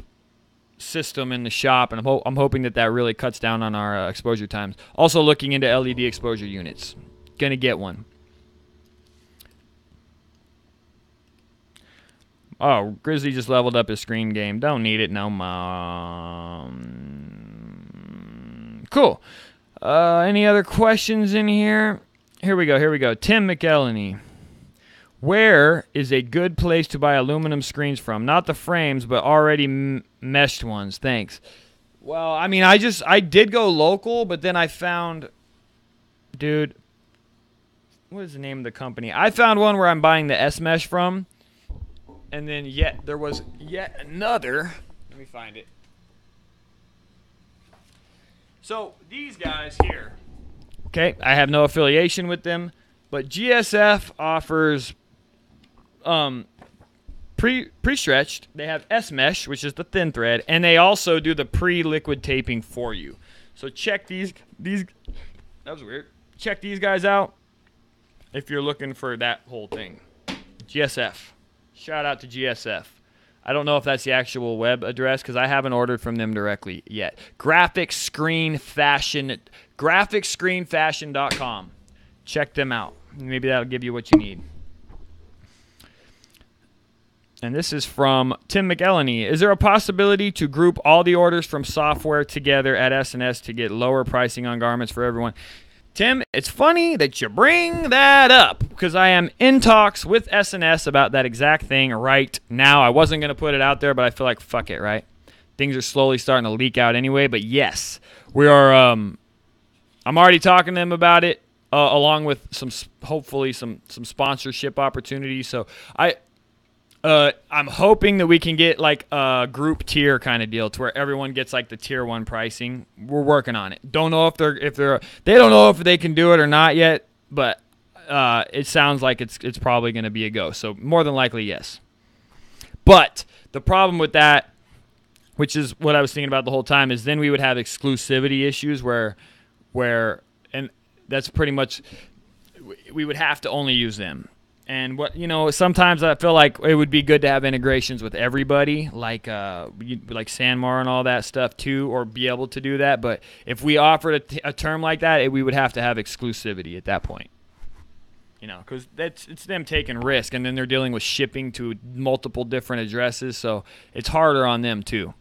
system in the shop, and I'm hoping that really cuts down on our exposure times. Also looking into LED exposure units. Gonna get one. Oh, Grizzly just leveled up his screen game. Don't need it no more. Cool. Any other questions in here? Here we go. Tim McElhenney. Where is a good place to buy aluminum screens from? Not the frames, but already meshed ones. Thanks. Well, I mean, I did go local, but then I found, dude, what is the name of the company? I found one where I'm buying the S-Mesh from, and then there was yet another. Let me find it. So these guys here, okay, I have no affiliation with them, but GSF offers pre-stretched. They have S-Mesh, which is the thin thread, and they also do the pre-liquid taping for you. So check these. That was weird. Check these guys out if you're looking for that whole thing. GSF. Shout out to GSF. I don't know if that's the actual web address because I haven't ordered from them directly yet. GraphicscreenFashion.com. Check them out. Maybe that'll give you what you need. And this is from Tim McElhenney. Is there a possibility to group all the orders from software together at S&S to get lower pricing on garments for everyone? Tim, it's funny that you bring that up because I am in talks with S&S about that exact thing right now. I wasn't going to put it out there, but I feel like fuck it, right? Things are slowly starting to leak out anyway. But yes, we are. I'm already talking to them about it, along with hopefully some sponsorship opportunities. So I'm hoping that we can get like a group tier kind of deal to where everyone gets like the tier 1 pricing. We're working on it. Don't know if they don't know if they can do it or not yet, but it sounds like it's probably going to be a go. So more than likely, yes. But the problem with that, which is what I was thinking about the whole time, is then we would have exclusivity issues where and that's pretty much we would have to only use them. And sometimes I feel like it would be good to have integrations with everybody, like Sanmar and all that stuff too, or be able to do that. But if we offered a term like that, we would have to have exclusivity at that point. Because it's them taking risk, and then they're dealing with shipping to multiple different addresses, so it's harder on them too.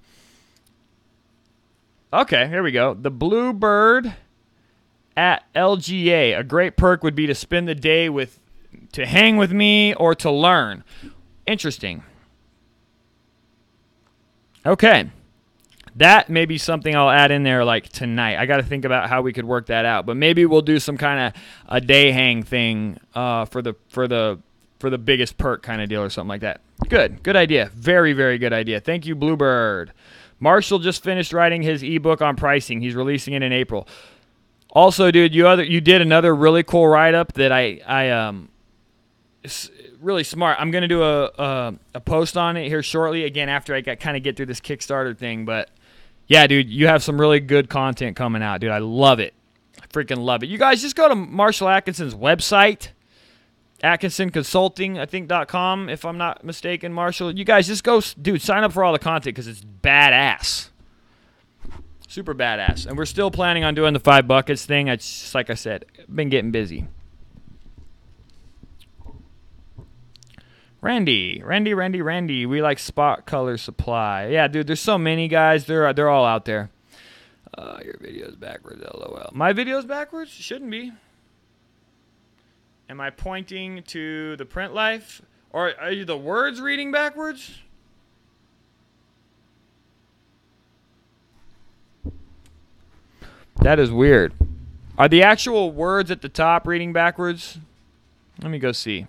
Okay, here we go. The Bluebird at LGA. A great perk would be to spend the day to hang with me or to learn. Interesting. Okay. That may be something I'll add in there like tonight. I got to think about how we could work that out. But maybe we'll do some kind of a day hang thing for the biggest perk kind of deal or something like that. Good idea. Very, very good idea. Thank you, Bluebird. Marshall just finished writing his ebook on pricing. He's releasing it in April. Also, dude, you did another really cool write-up that I it's really smart. I'm going to do a post on it here shortly, again, after I kind of get through this Kickstarter thing. But, yeah, dude, you have some really good content coming out, dude. I love it. I freaking love it. You guys just go to Marshall Atkinson's website, AtkinsonConsulting, I think, .com, if I'm not mistaken, Marshall. You guys just go, dude, sign up for all the content because it's badass. Super badass. And we're still planning on doing the 5 buckets thing. It's just, like I said, been getting busy. Randy, we like Spot Color Supply. Yeah, dude, there's so many guys. They're all out there. Your video's backwards, LOL. My video's backwards? Shouldn't be. Am I pointing to the print life? Or are you the words reading backwards? That is weird. Are the actual words at the top reading backwards? Let me go see.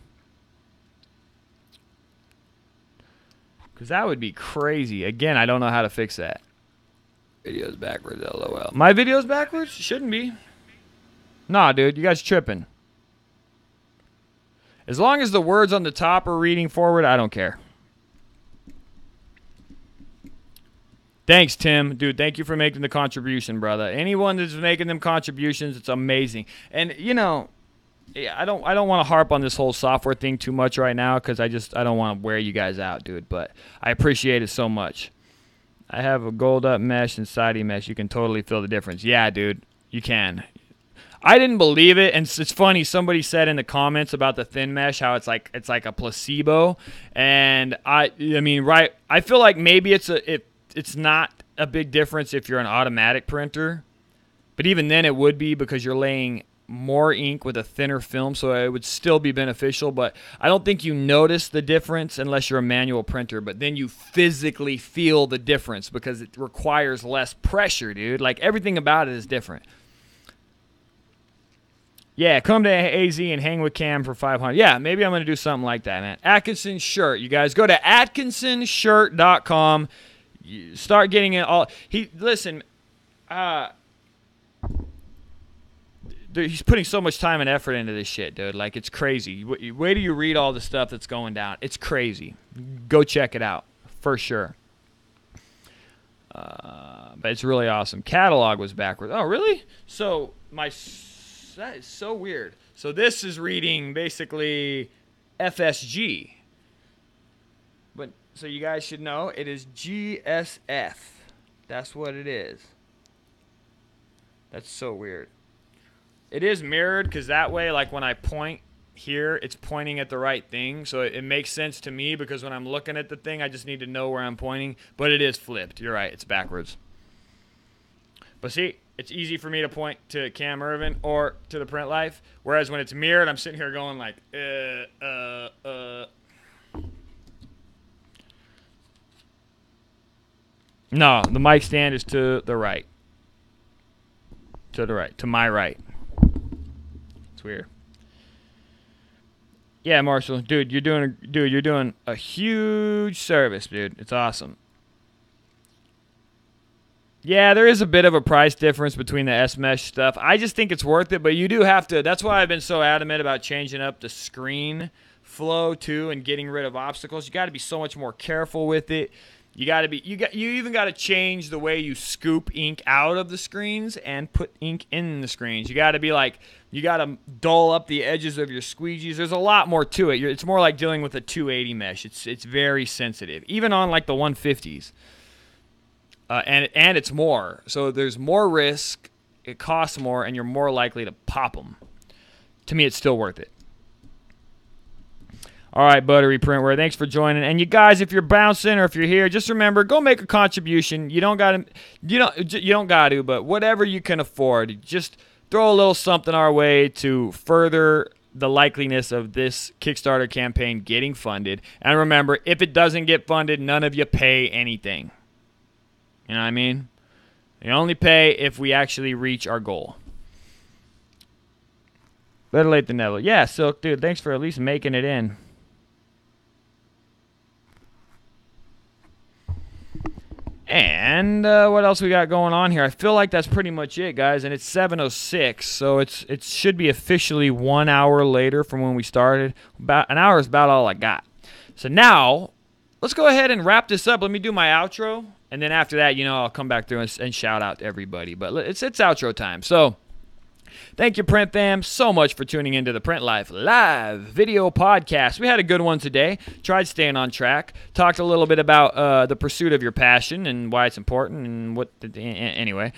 Because that would be crazy. Again, I don't know how to fix that. Video's backwards, LOL. My video's backwards? Shouldn't be. Nah, dude, you guys tripping. As long as the words on the top are reading forward, I don't care. Thanks, Tim. Dude, thank you for making the contribution, brother. Anyone that's making them contributions, it's amazing. And, you know, yeah, I don't want to harp on this whole software thing too much right now because I don't want to wear you guys out, dude. But I appreciate it so much. I have a gold up mesh and sidey mesh. You can totally feel the difference. Yeah, dude, you can. I didn't believe it, and it's funny. Somebody said in the comments about the thin mesh how it's like a placebo, and I mean, right? I feel like maybe it's not a big difference if you're an automatic printer, but even then it would be because you're laying more ink with a thinner film, so it would still be beneficial. But I don't think you notice the difference unless you're a manual printer, but then you physically feel the difference because it requires less pressure, dude. Like everything about it is different. Yeah, come to AZ and hang with Cam for $500. Yeah, maybe I'm going to do something like that, man. Atkinson shirt. You guys go to atkinsonshirt.com. You start getting it all. Listen, he's putting so much time and effort into this shit, dude. Like, it's crazy. Wait till you read all the stuff that's going down. It's crazy. Go check it out, for sure. But it's really awesome. Catalog was backwards. Oh, really? So, that is so weird. So this is reading basically FSG. But so you guys should know it is GSF. That's what it is. That's so weird. It is mirrored because that way, like when I point here, it's pointing at the right thing. So it makes sense to me because when I'm looking at the thing, I just need to know where I'm pointing. But it is flipped. You're right. It's backwards. But see, it's easy for me to point to Cam Earven or to the Print Life, whereas when it's mirrored, I'm sitting here going like, No, the mic stand is to the right. To the right. To my right. It's weird. Yeah, Marshall, dude, you're doing a huge service, dude. It's awesome. Yeah, there is a bit of a price difference between the S-Mesh stuff. I just think it's worth it, but you do have to. That's why I've been so adamant about changing up the screen flow too and getting rid of obstacles. You got to be so much more careful with it. You even got to change the way you scoop ink out of the screens and put ink in the screens. You got to be like, you got to dull up the edges of your squeegees. There's a lot more to it. It's more like dealing with a 280 mesh. It's very sensitive, even on like the 150s. And it's more. So there's more risk, it costs more, and you're more likely to pop them. To me, it's still worth it. All right, Buttery Printwear, thanks for joining. And you guys, if you're bouncing or if you're here, just remember, go make a contribution. You don't got to, but whatever you can afford, just throw a little something our way to further the likeliness of this Kickstarter campaign getting funded. And remember, if it doesn't get funded, none of you pay anything. You know what I mean? You only pay if we actually reach our goal. Better late than never. Yeah, Silk, dude, thanks for at least making it in. And what else we got going on here? I feel like that's pretty much it, guys. And it's 7:06, so it should be officially 1 hour later from when we started. About an hour is about all I got. So now, let's go ahead and wrap this up. Let me do my outro. And then after that, I'll come back through and shout out to everybody. But it's outro time. So thank you, Print Fam, so much for tuning into the Print Life live video podcast. We had a good one today. Tried staying on track. Talked a little bit about the pursuit of your passion and why it's important and anyway.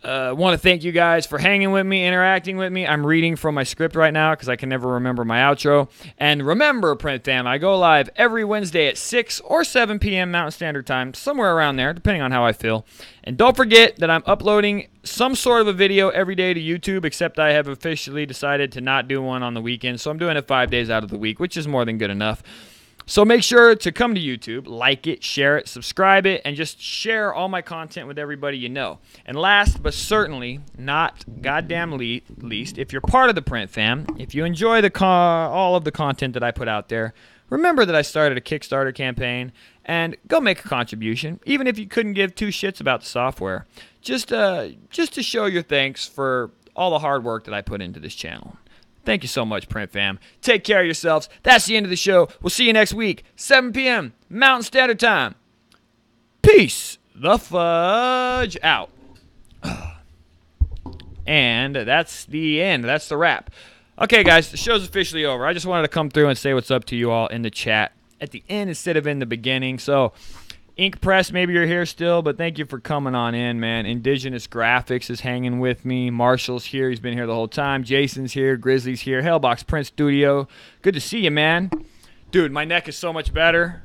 Want to thank you guys for hanging with me, interacting with me. I'm reading from my script right now because I can never remember my outro. And remember, Print Fam, I go live every Wednesday at 6 or 7 p.m. Mountain Standard Time, somewhere around there, depending on how I feel. And don't forget that I'm uploading some sort of a video every day to YouTube, except I have officially decided to not do one on the weekend. So I'm doing it 5 days out of the week, which is more than good enough. So make sure to come to YouTube, like it, share it, subscribe it, and just share all my content with everybody you know. And last but certainly not goddamn least, if you're part of the Print Fam, if you enjoy all of the content that I put out there, remember that I started a Kickstarter campaign, and go make a contribution, even if you couldn't give two shits about the software, just to show your thanks for all the hard work that I put into this channel. Thank you so much, Print Fam. Take care of yourselves. That's the end of the show. We'll see you next week, 7 p.m. Mountain Standard Time. Peace. the fudge out. And that's the end. That's the wrap. Okay, guys, the show's officially over. I just wanted to come through and say what's up to you all in the chat at the end instead of in the beginning. So, Ink Press, maybe you're here still, but thank you for coming on in, man. Indigenous Graphics is hanging with me. Marshall's here. He's been here the whole time. Jason's here. Grizzly's here. Hellbox Print Studio. Good to see you, man. Dude, my neck is so much better.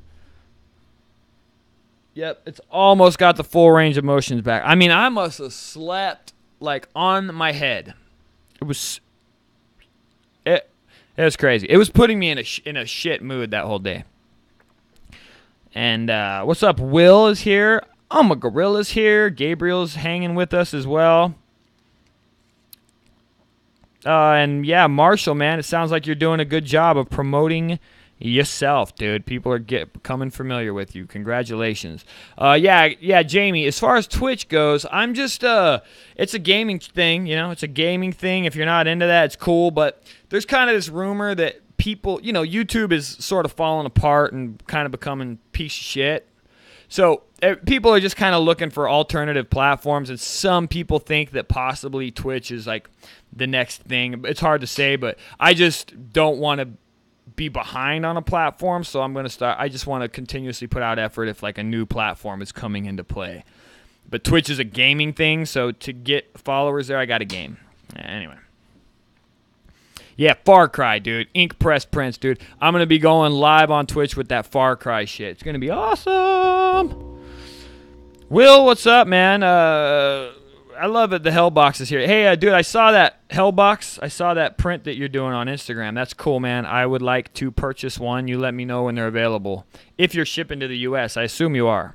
Yep, it's almost got the full range of motions back. I mean, I must have slept, like, on my head. It was crazy. It was putting me in a shit mood that whole day. And what's up? Will is here. I'm a Gorilla's here. Gabriel's hanging with us as well. And yeah, Marshall, man, it sounds like you're doing a good job of promoting yourself, dude. People are becoming familiar with you. Congratulations. Yeah, Jamie, as far as Twitch goes, I'm just it's a gaming thing, you know. It's a gaming thing. If you're not into that, it's cool, but there's kind of this rumor that people, you know, YouTube is sort of falling apart and kind of becoming piece of shit. So people are just kind of looking for alternative platforms, and some people think that possibly Twitch is like the next thing. It's hard to say, but I just don't want to be behind on a platform, so I'm going to start. I just want to continuously put out effort if like a new platform is coming into play. But Twitch is a gaming thing, so to get followers there, I got to game. Anyway. Yeah, Far Cry, dude. Ink Press Prints, dude. I'm going to be going live on Twitch with that Far Cry shit. It's going to be awesome. Will, what's up, man? I love it. The Hellbox is here. Hey, dude, I saw that Hellbox. I saw that print that you're doing on Instagram. That's cool, man. I would like to purchase one. You let me know when they're available. If you're shipping to the U.S., I assume you are.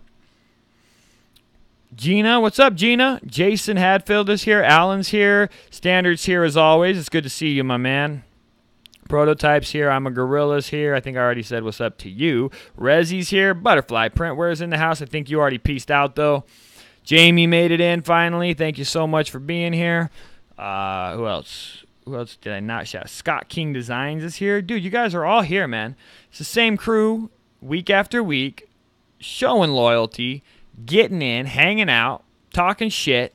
Gina, what's up, Gina? Jason Hadfield is here. Alan's here. Standard's here as always. It's good to see you, my man. Prototype's here. I'm a Gorilla's here. I think I already said what's up to you. Rezzy's here. Butterfly Printware's in the house. I think you already pieced out, though. Jamie made it in finally. Thank you so much for being here. Who else? Who else did I not shout? Scott King Designs is here. Dude, you guys are all here, man. It's the same crew week after week, showing loyalty, getting in, hanging out, talking shit.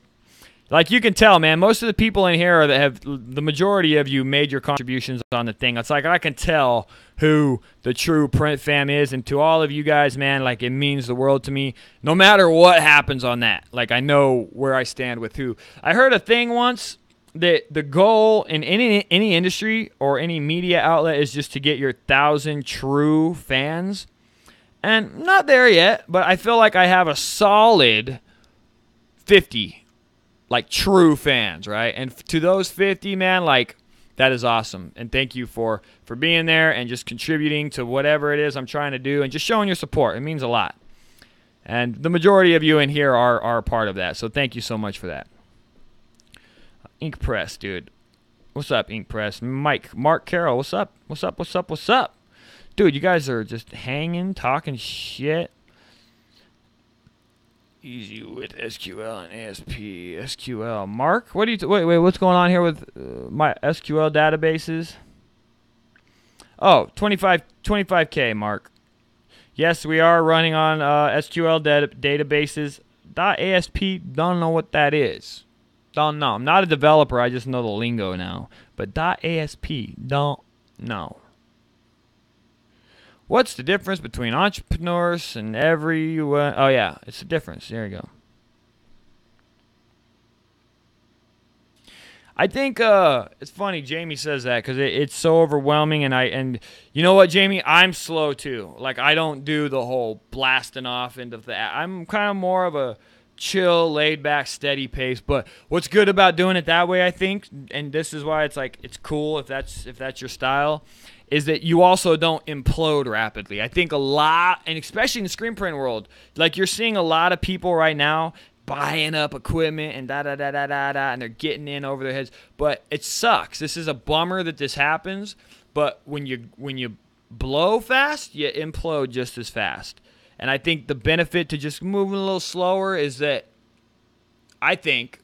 Like you can tell, man, most of the people in here that have, the majority of you made your contributions on the thing. It's like I can tell who the true print fam is, and to all of you guys, man, like it means the world to me. No matter what happens on that, like I know where I stand with who. I heard a thing once that the goal in any industry or any media outlet is just to get your 1,000 true fans. And I'm not there yet, but I feel like I have a solid 50 like true fans, right? And to those 50, man, like that is awesome. And thank you for being there and just contributing to whatever it is I'm trying to do and just showing your support. It means a lot. And the majority of you in here are a part of that. So thank you so much for that. Ink Press, dude. What's up, Ink Press? Mark Carroll, what's up? What's up? What's up? What's up? Dude, you guys are just hanging, talking shit. Easy with SQL and ASP. SQL. Mark, what do you... wait, what's going on here with my SQL databases? Oh, 25K, Mark. Yes, we are running on SQL databases. .asp, don't know what that is. Don't know. I'm not a developer. I just know the lingo now. But .asp, don't know. What's the difference between entrepreneurs and everyone? Oh, yeah, it's a difference. There you go. I think it's funny Jamie says that because it's so overwhelming, and you know what, Jamie? I'm slow too. Like I don't do the whole blasting off into that. I'm kind of more of a chill, laid back, steady pace. But what's good about doing it that way, I think, and this is why it's like it's cool if that's your style, is that you also don't implode rapidly. I think a lot, and especially in the screen print world, like you're seeing a lot of people right now buying up equipment and and they're getting in over their heads. But it sucks. This is a bummer that this happens. But when you blow fast, you implode just as fast. And I think the benefit to just moving a little slower is that I think,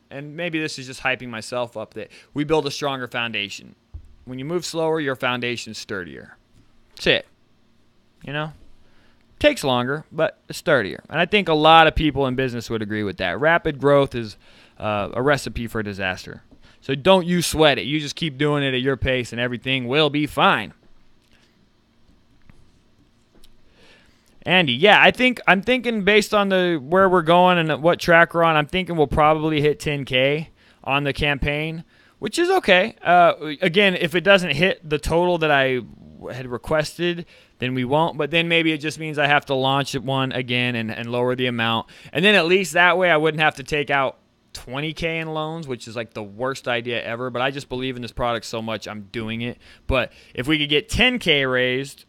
and maybe this is just hyping myself up, that we build a stronger foundation. When you move slower, your foundation's sturdier. That's it. You know? Takes longer, but it's sturdier. And I think a lot of people in business would agree with that. Rapid growth is a recipe for disaster. So don't you sweat it. You just keep doing it at your pace and everything will be fine. Andy, yeah, I'm thinking based on where we're going and what track we're on, I'm thinking we'll probably hit 10K on the campaign, which is okay. Again, if it doesn't hit the total that I had requested, then we won't. But then maybe it just means I have to launch one again and lower the amount. And then at least that way I wouldn't have to take out 20K in loans, which is like the worst idea ever. But I just believe in this product so much, I'm doing it. But if we could get 10K raised,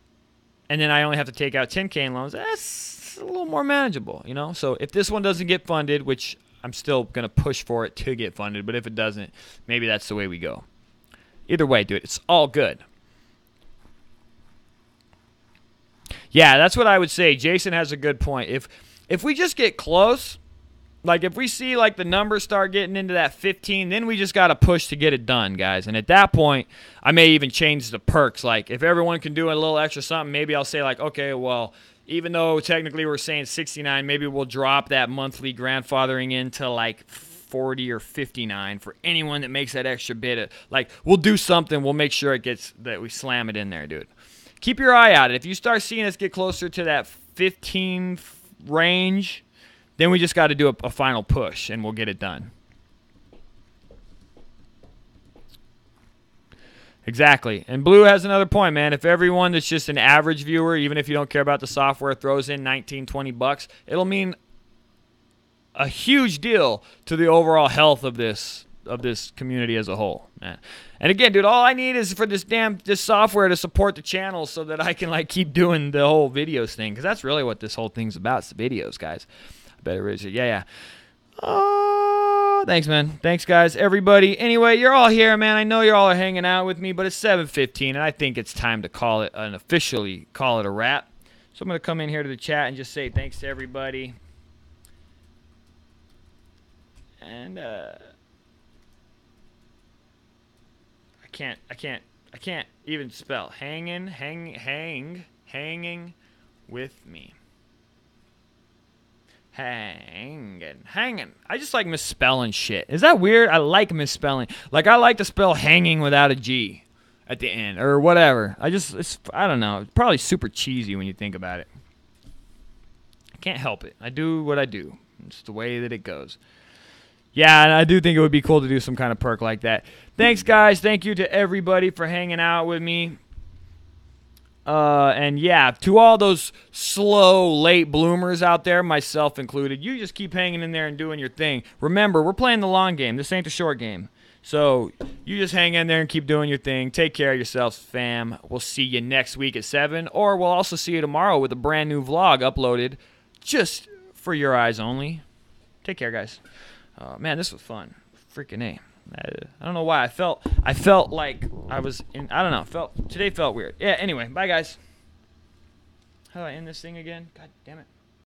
and then I only have to take out 10K in loans, that's a little more manageable, you know? So if this one doesn't get funded, which I'm still going to push for it to get funded, but if it doesn't, maybe that's the way we go. Either way, dude, it's all good. Yeah, that's what I would say. Jason has a good point. If we just get close, like if we see like the numbers start getting into that 15, then we just got to push to get it done, guys. And at that point, I may even change the perks. Like if everyone can do a little extra something, maybe I'll say like, okay, well, even though technically we're saying 69, maybe we'll drop that monthly grandfathering into like 40 or 59 for anyone that makes that extra bit. Like we'll do something. We'll make sure that we slam it in there, dude. Keep your eye out. If you start seeing us get closer to that 15 range, then we just got to do a final push, and we'll get it done. Exactly. And Blue has another point, man. If everyone that's just an average viewer, even if you don't care about the software, throws in 19, 20 bucks, it'll mean a huge deal to the overall health of this community as a whole, man. And again, dude, all I need is for this software to support the channel so that I can like keep doing the whole videos thing, because that's really what this whole thing's about. It's the videos, guys. Better raise it. Yeah. Oh, thanks, man. Thanks, guys. Everybody. Anyway, you're all here, man. I know you all are hanging out with me, but it's 7:15, and I think it's time to officially call it a wrap. So I'm going to come in here to the chat and just say thanks to everybody. And I can't even spell hanging with me. Hanging. I just like misspelling shit. Is that weird? I like misspelling. Like I like to spell hanging without a G at the end or whatever. I don't know. It's probably super cheesy when you think about it. I can't help it. I do what I do. It's the way that it goes. Yeah, and I do think it would be cool to do some kind of perk like that. Thanks, guys. Thank you to everybody for hanging out with me. And yeah, to all those slow, late bloomers out there, myself included, you just keep hanging in there and doing your thing. Remember, we're playing the long game. This ain't the short game. So you just hang in there and keep doing your thing. Take care of yourselves, fam. We'll see you next week at 7, or we'll also see you tomorrow with a brand new vlog uploaded just for your eyes only. Take care, guys. Man, this was fun. Freaking A. I don't know why. I felt like I was in, I don't know. Today felt weird. Yeah, anyway, bye guys. How do I end this thing again? God damn it.